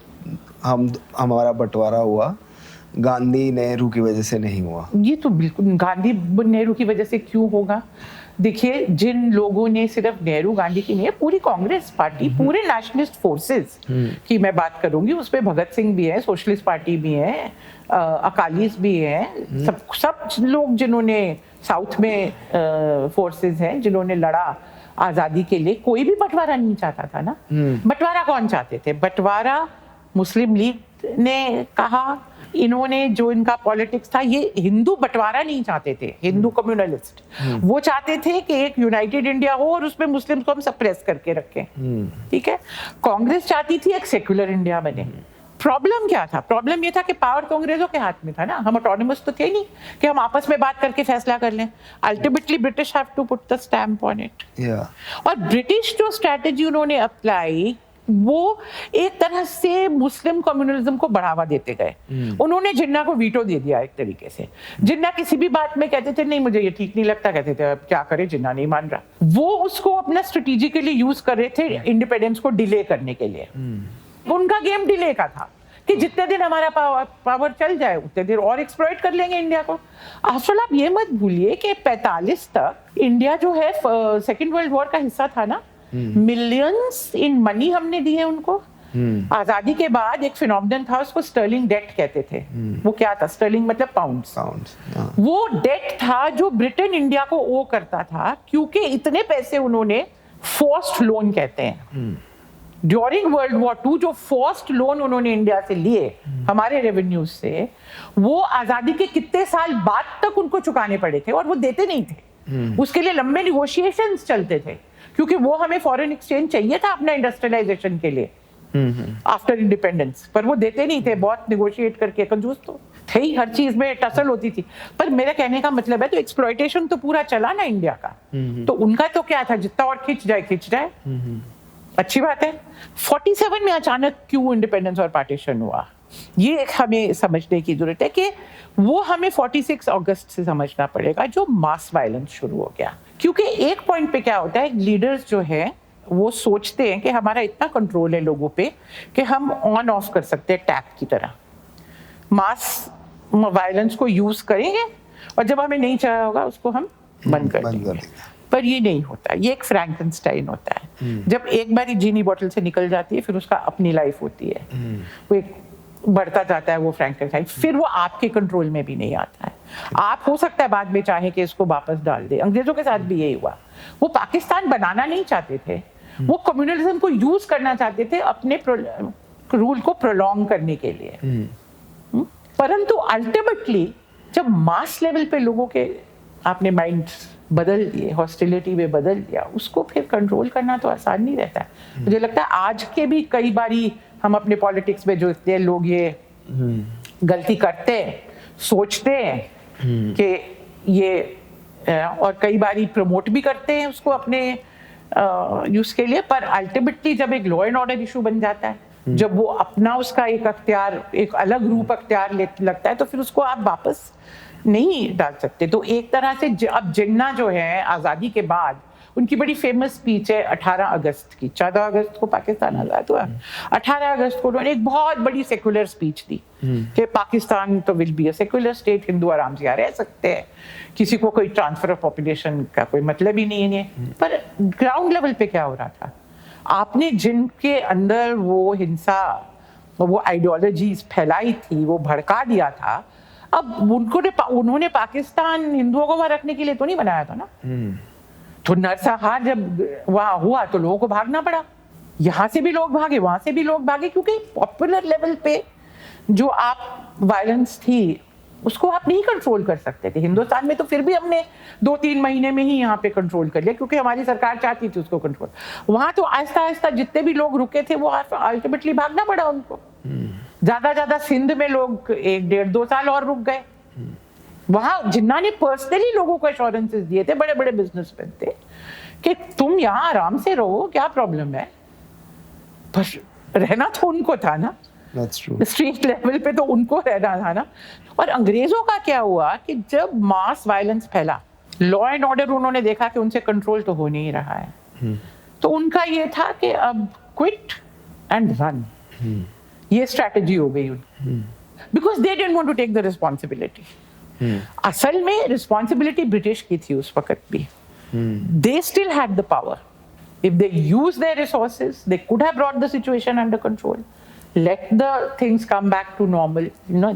Speaker 2: हमारा बंटवारा हुआ, गांधी नेहरू की वजह से नहीं हुआ?
Speaker 1: ये तो बिल्कुल गांधी नेहरू की वजह से क्यों होगा? देखिए, जिन लोगों ने, सिर्फ नेहरू गांधी की नहीं है, पूरी कांग्रेस पार्टी, पूरे नेशनलिस्ट फोर्सेस की मैं बात करूंगी, उसमें भगत सिंह भी है, सोशलिस्ट पार्टी भी है, अकालीस भी है, सब लोग जिन्होंने साउथ में फोर्सेस हैं जिन्होंने लड़ा आजादी के लिए। कोई भी बंटवारा नहीं चाहता था ना। बंटवारा कौन चाहते थे? बंटवारा मुस्लिम लीग ने कहा, इन्होंने जो इनका पॉलिटिक्स था, ये हिंदू बंटवारा नहीं चाहते थे, हिंदू कम्युनलिस्ट। वो चाहते थे कि एक यूनाइटेड इंडिया हो और उसमें मुस्लिम को हम सप्रेस करके रखें। ठीक है। कांग्रेस चाहती थी एक सेक्युलर इंडिया बने। प्रॉब्लम क्या था? प्रॉब्लम ये था कि पावर तो अंग्रेजों के हाथ में था ना, हम ऑटोनमस तो थे नहीं कि हम आपस में बात करके फैसला कर लें। Ultimately British have to put the stamp on it. और ब्रिटिश जो स्ट्रैटेजी उन्होंने अप्लाई, वो एक तरह से मुस्लिम कम्युनलिज्म को बढ़ावा देते गए। उन्होंने जिन्ना को वीटो दे दिया एक तरीके से। जिन्ना किसी भी बात में कहते थे नहीं मुझे ये ठीक नहीं लगता, कहते थे अब क्या करे, जिन्ना नहीं मान रहा। वो उसको अपना स्ट्रेटेजिकली यूज कर रहे थे इंडिपेंडेंस को डिले करने के लिए। उनका गेम डिले का था कि जितने दिन हमारा पावर चल जाए उतने दिन और एक्सप्लॉइट कर लेंगे इंडिया को। असल आप ये मत भूलिए कि 45 तक इंडिया जो है सेकेंड वर्ल्ड वॉर का हिस्सा था ना। मिलियंस इन मनी हमने दिए उनको। आजादी के बाद एक फिनोमिनन था, उसको स्टर्लिंग डेट कहते थे। वो क्या था? स्टर्लिंग मतलब पाउंड्स। वो डेट था जो ब्रिटेन इंडिया को ओ करता था, क्योंकि इतने पैसे उन्होंने, फोर्स्ड लोन कहते हैं, ड्यूरिंग वर्ल्ड वॉर 2 जो फोर्स्ड लोन उन्होंने इंडिया से लिए हमारे रेवेन्यू से, वो आजादी के कितने साल बाद तक उनको चुकाने पड़े थे और वो देते नहीं थे। उसके लिए लंबे निगोशिएशंस चलते थे, क्योंकि वो हमें फॉरेन एक्सचेंज चाहिए था अपना इंडस्ट्रियलाइजेशन के लिए आफ्टर इंडिपेंडेंस, पर वो देते नहीं थे। बहुत निगोशिएट करके, कंजूस तो थे ही, हर चीज में टसल होती थी। पर मेरा कहने का मतलब है, तो एक्सप्लॉयटेशन तो पूरा चला ना इंडिया का। तो उनका तो क्या था, जितना और खिंच जाए। अच्छी बात है। 47 में अचानक क्यों इंडिपेंडेंस और पार्टीशन हुआ, ये हमें समझने की जरूरत है कि वो हमें 46 अगस्त से समझना पड़ेगा, जो मास वायलेंस शुरू हो गया। क्योंकि एक पॉइंट पे क्या होता है, लीडर्स जो है वो सोचते हैं कि हमारा इतना कंट्रोल है लोगों पे कि हम ऑन ऑफ कर सकते हैं टैप की तरह, मास वायलेंस को यूज करेंगे और जब हमें नहीं चाहिए होगा उसको हम बंद कर देंगे। पर ये नहीं होता, ये एक फ्रैंकेनस्टाइन होता है। जब एक बार जीनी बॉटल से निकल जाती है, फिर उसका अपनी लाइफ होती है, वो एक बढ़ता जाता है वो फ्रैंकेनस्टाइन, फिर वो आपके कंट्रोल में भी नहीं आता है। आप हो सकता है बाद में चाहे कि इसको वापस डाल दे। अंग्रेजों के साथ भी यही हुआ। वो पाकिस्तान बनाना नहीं चाहते थे, वो कम्युनलिज्म को यूज करना चाहते थे अपने रूल को प्रोलॉन्ग करने के लिए। परंतु अल्टीमेटली जब मास लेवल पे लोगों के आपने माइंड बदल दिए, हॉस्टिलिटी में बदल दिया, उसको फिर कंट्रोल करना तो आसान नहीं रहता है। मुझे लगता है आज के भी कई बारी हम अपने पॉलिटिक्स में जो इतने लोग ये गलती करते हैं, सोचते हैं कि ये, और कई बारी प्रमोट भी करते हैं उसको अपने यूज के लिए, पर अल्टीमेटली जब एक लॉ एंड ऑर्डर इशू बन जाता है, जब वो अपना उसका एक अख्तियार, एक अलग रूप अख्तियार लगता है, तो फिर उसको आप वापस नहीं डाल सकते। तो एक तरह से अब जिन्ना जो है आज़ादी के बाद, उनकी बड़ी फेमस स्पीच है 18 अगस्त की। 14 अगस्त को पाकिस्तान आज़ाद हुआ, 18 अगस्त को उन्होंने एक बहुत बड़ी सेकुलर स्पीच दी कि पाकिस्तान तो will be a secular state, Hindu आराम से यहाँ रह सकते हैं, किसी को कोई ट्रांसफर ऑफ पॉपुलेशन का कोई मतलब ही नहीं है। पर ग्राउंड लेवल पे क्या हो रहा था, आपने जिनके अंदर वो हिंसा, वो आइडियोलॉजीज फैलाई थी, वो भड़का दिया था, अब उन्होंने पाकिस्तान हिंदुओं को वहां रखने के लिए तो नहीं बनाया था ना। तो नरसंहार जब वहां हुआ तो लोगों को भागना पड़ा, यहां से भी लोग भागे, वहां से भी लोग भागे, क्योंकि पॉपुलर लेवल पे जो आप वायलेंस थी उसको आप नहीं कंट्रोल कर सकते थे। हिंदुस्तान में तो फिर भी हमने 2-3 महीने में ही यहाँ पे कंट्रोल कर लिया, क्योंकि हमारी सरकार चाहती थी उसको कंट्रोल। वहां तो आहिस्ता आहिस्ता जितने भी लोग रुके थे वो अल्टीमेटली भागना पड़ा उनको। ज्यादा सिंध में लोग 1-1.5-2 साल और रुक गए। वहां जिन्ना ने पर्सनली लोगों को एश्योरेंसेस दिए थे, बड़े बड़े बिजनेसमैन थे, कि तुम यहाँ आराम से रहो, क्या प्रॉब्लम है। पर रहना तो उनको था ना, स्ट्रीट लेवल पे तो उनको रहना था ना। और अंग्रेजों का क्या हुआ कि जब मास वायलेंस फैला, लॉ एंड ऑर्डर उन्होंने देखा कि उनसे कंट्रोल तो हो नहीं रहा है, तो उनका ये था कि अब क्विट एंड रन, ये स्ट्रैटेजी हो गई उनकी। Because they didn't want to take the responsibility. असल में रिस्पॉन्सिबिलिटी ब्रिटिश की थी उस वक्त भी. They still had the power. If they use their resources, they could have brought the situation under control. Let the things come back to normal. You know,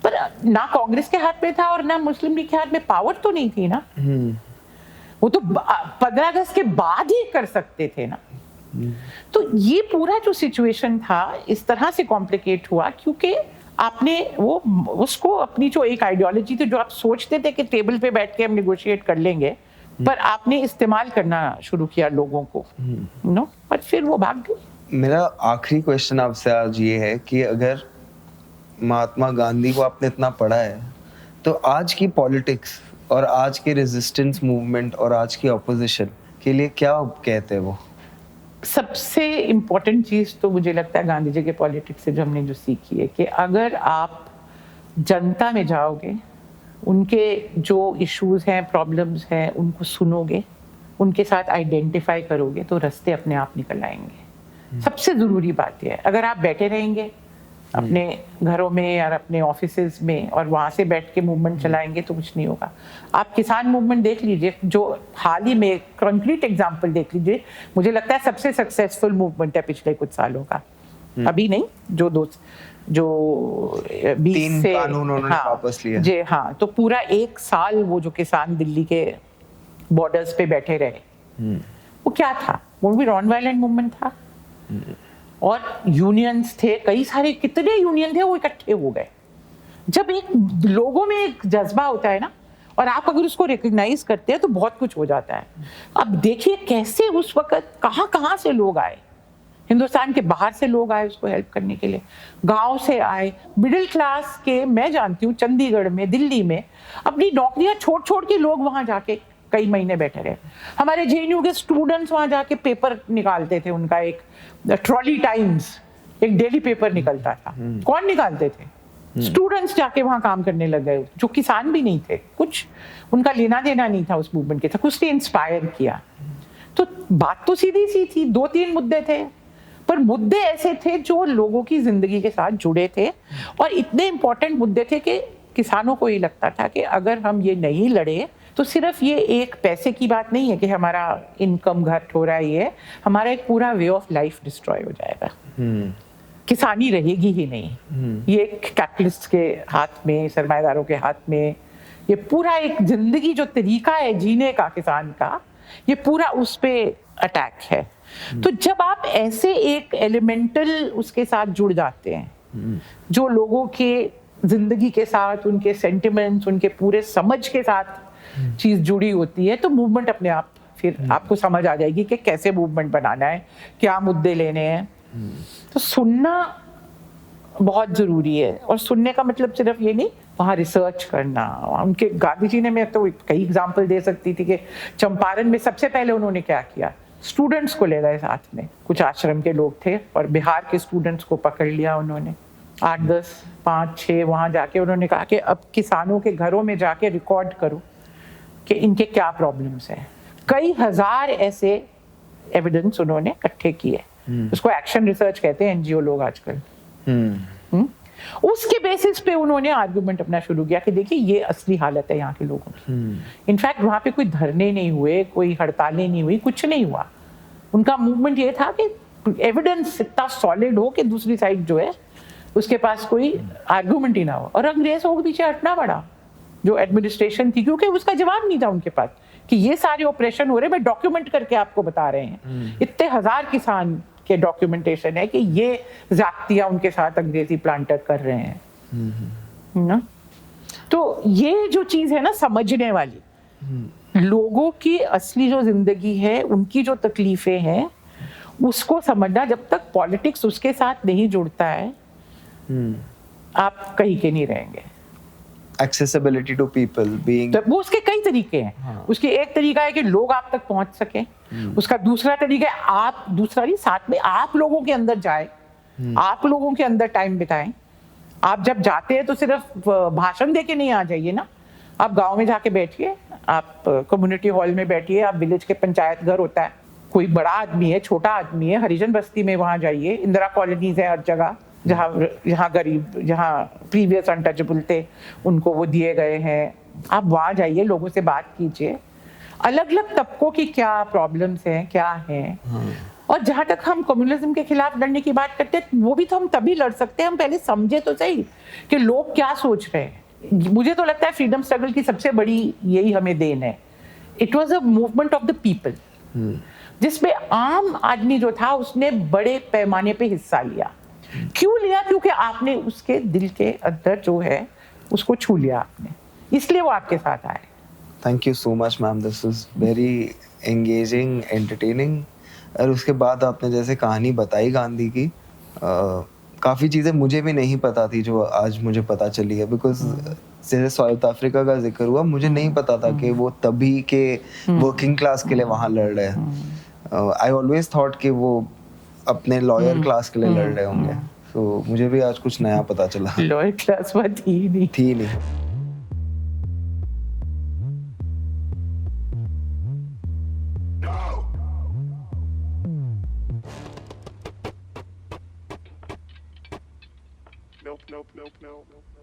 Speaker 1: पर ना कांग्रेस के हाथ में था और ना मुस्लिम लीग के हाथ में पावर तो नहीं थी ना. वो तो 15 अगस्त के बाद ही कर सकते थे ना. तो ये पूरा जो सिचुएशन था इस तरह से कॉम्प्लिकेट हुआ क्योंकि आपने वो उसको अपनी जो एक आइडियोलॉजी थी जो आप सोचते थे कि टेबल पे बैठ के हम निगोशिएट कर लेंगे, पर आपने इस्तेमाल करना शुरू किया लोगों को, नो, पर फिर वो भाग गई.
Speaker 2: मेरा आखिरी क्वेश्चन आपसे आज ये है कि अगर महात्मा गांधी को आपने इतना पढ़ा है तो आज की पॉलिटिक्स और आज के रेजिस्टेंस मूवमेंट और आज की ऑपोजिशन के लिए क्या कहते हैं वो?
Speaker 1: सबसे इम्पोर्टेंट चीज़ तो मुझे लगता है गांधी जी के पॉलिटिक्स से जो हमने जो सीखी है कि अगर आप जनता में जाओगे, उनके जो इश्यूज हैं, प्रॉब्लम्स हैं, उनको सुनोगे, उनके साथ आइडेंटिफाई करोगे तो रास्ते अपने आप निकल आएंगे. सबसे ज़रूरी बात यह है. अगर आप बैठे रहेंगे अपने घरों में या अपने ऑफिसेज में और वहाँ से बैठ के मूवमेंट चलाएंगे तो कुछ नहीं होगा. आप किसान मूवमेंट देख लीजिए, जो हाल ही में कंक्रीट एग्जांपल देख लीजिए, मुझे लगता है सबसे सक्सेसफुल मूवमेंट है पिछले कुछ सालों का. अभी नहीं, जो 20 से
Speaker 2: कानून उन्होंने वापस लिया.
Speaker 1: जी हाँ, तो पूरा 1 साल वो जो किसान दिल्ली के बॉर्डर्स पे बैठे रहे, वो क्या था? वो भी नॉन वायलेंट मूवमेंट था. और यूनियंस थे, कई सारे, कितने यूनियन थे, वो इकट्ठे हो गए. जब एक लोगों में एक जज्बा होता है ना, और आप अगर उसको रिकग्नाइज करते हैं तो बहुत कुछ हो जाता है. अब देखिए कैसे उस वक्त कहाँ से लोग आए. हिंदुस्तान के बाहर से लोग आए उसको हेल्प करने के लिए, गांव से आए, मिडिल क्लास के. मैं जानती हूँ चंडीगढ़ में, दिल्ली में अपनी नौकरियां छोड़ के लोग वहां जाके कई महीने बैठे रहे. हमारे जेएनयू के स्टूडेंट्स वहां जाके पेपर निकालते थे. उनका एक ट्रॉली टाइम्स, एक डेली पेपर निकलता था. कौन निकालते थे? स्टूडेंट्स जाके वहां काम करने लग गए, जो किसान भी नहीं थे, कुछ उनका लेना देना नहीं था उस मूवमेंट के साथ. कुछ ने इंस्पायर किया. तो बात तो सीधी सी थी. 2-3 मुद्दे थे, पर मुद्दे ऐसे थे जो लोगों की जिंदगी के साथ जुड़े थे और इतने इंपॉर्टेंट मुद्दे थे कि किसानों को ये लगता था कि अगर हम ये नहीं लड़े तो सिर्फ ये एक पैसे की बात नहीं है कि हमारा इनकम घट हो रहा है, ये हमारा एक पूरा वे ऑफ लाइफ डिस्ट्रॉय हो जाएगा. किसानी रहेगी ही नहीं. ये एक कैपिटलिस्ट के हाथ में, सरमाएदारों के हाथ में, ये पूरा एक जिंदगी जो तरीका है जीने का किसान का, ये पूरा उस पे अटैक है. तो जब आप ऐसे एक एलिमेंटल उसके साथ जुड़ जाते हैं जो लोगों के जिंदगी के साथ, उनके सेंटिमेंट्स, उनके पूरे समझ के साथ चीज जुड़ी होती है, तो मूवमेंट अपने आप फिर आपको समझ आ जाएगी कि कैसे मूवमेंट बनाना है, क्या मुद्दे लेने हैं. तो सुनना बहुत जरूरी है. और सुनने का मतलब सिर्फ ये नहीं, वहाँ रिसर्च करना. उनके गांधी जी ने, मैं तो कई एग्जाम्पल दे सकती थी कि चंपारण में सबसे पहले उन्होंने क्या किया, स्टूडेंट्स को ले गए साथ में. कुछ आश्रम के लोग थे और बिहार के स्टूडेंट्स को पकड़ लिया उन्होंने. 8, 10, 5, 6 वहाँ जाके उन्होंने कहा कि अब किसानों के घरों में जाके रिकॉर्ड करो कि इनके क्या प्रॉब्लम्स हैं. कई हजार ऐसे एविडेंस उन्होंने इकट्ठे किए. उसको एक्शन रिसर्च कहते हैं एनजीओ लोग आजकल. उसके बेसिस पे उन्होंने आर्गुमेंट अपना शुरू किया कि देखिए ये असली हालत है यहाँ के लोगों की. इनफैक्ट वहाँ पे कोई धरने नहीं हुए, कोई हड़तालें नहीं हुई, कुछ नहीं हुआ. उनका मूवमेंट ये था कि एविडेंस इतना सॉलिड हो कि दूसरी साइड जो है उसके पास कोई आर्गुमेंट ही ना हो. और अंग्रेजों को पीछे हटना पड़ा, जो एडमिनिस्ट्रेशन थी, क्योंकि उसका जवाब नहीं था उनके पास कि ये सारे ऑपरेशन हो रहे, मैं डॉक्यूमेंट करके आपको बता रहे हैं. इतने हजार किसान के डॉक्यूमेंटेशन है कि ये जातियां उनके साथ अंग्रेजी प्लांटर कर रहे हैं ना. तो ये जो चीज है ना समझने वाली, लोगों की असली जो जिंदगी है, उनकी जो तकलीफें हैं, उसको समझना. जब तक पॉलिटिक्स उसके साथ नहीं जुड़ता है आप कहीं के नहीं रहेंगे.
Speaker 2: Accessibility to people being,
Speaker 1: तो वो उसके कई तरीके हैं. हाँ. उसकी एक तरीका है कि लोग आप तक पहुंच सके. उसका दूसरा तरीका है आप, दूसरा नहीं, साथ में आप लोगों के अंदर जाए, आप लोगों के अंदर टाइम बिताएं. आप जब जाते हैं तो सिर्फ भाषण दे के नहीं आ जाइए ना. आप गांव में जाके बैठिए, आप कम्युनिटी हॉल में बैठिए, आप विलेज के पंचायत घर होता है, कोई बड़ा आदमी है, छोटा आदमी है, हरिजन बस्ती में वहां जाइए, इंदिरा कॉलोनीज है हर जगह, जहाँ गरीब, जहाँ प्रीवियस अनटचेबल थे उनको वो दिए गए हैं। आप वहाँ जाइए, लोगों से बात कीजिए, अलग अलग तबकों की क्या प्रॉब्लम्स हैं, क्या हैं। और जहाँ तक हम कम्युनिज्म के खिलाफ लड़ने की बात करते हैं, वो भी तो हम तभी लड़ सकते हैं, हम पहले समझे तो सही कि लोग क्या सोच रहे हैं। मुझे तो लगता है फ्रीडम स्ट्रगल की सबसे बड़ी यही हमें देन है। It was a movement of the people, जिसमें आम आदमी जो था उसने बड़े पैमाने पे हिस्सा लिया। क्यों लिया? क्योंकि आपने उसके दिल के अंदर जो है उसको छू लिया आपने, इसलिए वो आपके साथ आए।
Speaker 2: Thank you so much ma'am, this is very engaging, entertaining. और उसके बाद आपने जैसे कहानी बताई गांधी की, काफ़ी चीज़ें मुझे भी नहीं पता थी जो आज मुझे पता चली है। बिकॉज जैसे साउथ अफ्रीका का जिक्र हुआ, मुझे नहीं पता था कि वो तभी के वर्किंग क्लास के लिए वहाँ लड़ रहे हैं। आई ऑलवेज थॉट कि वो अपने लॉयर क्लास के लिए लड़ रहे होंगे। तो मुझे भी आज कुछ नया पता चला।
Speaker 1: लॉयर क्लास में थी नहीं।
Speaker 4: Nope.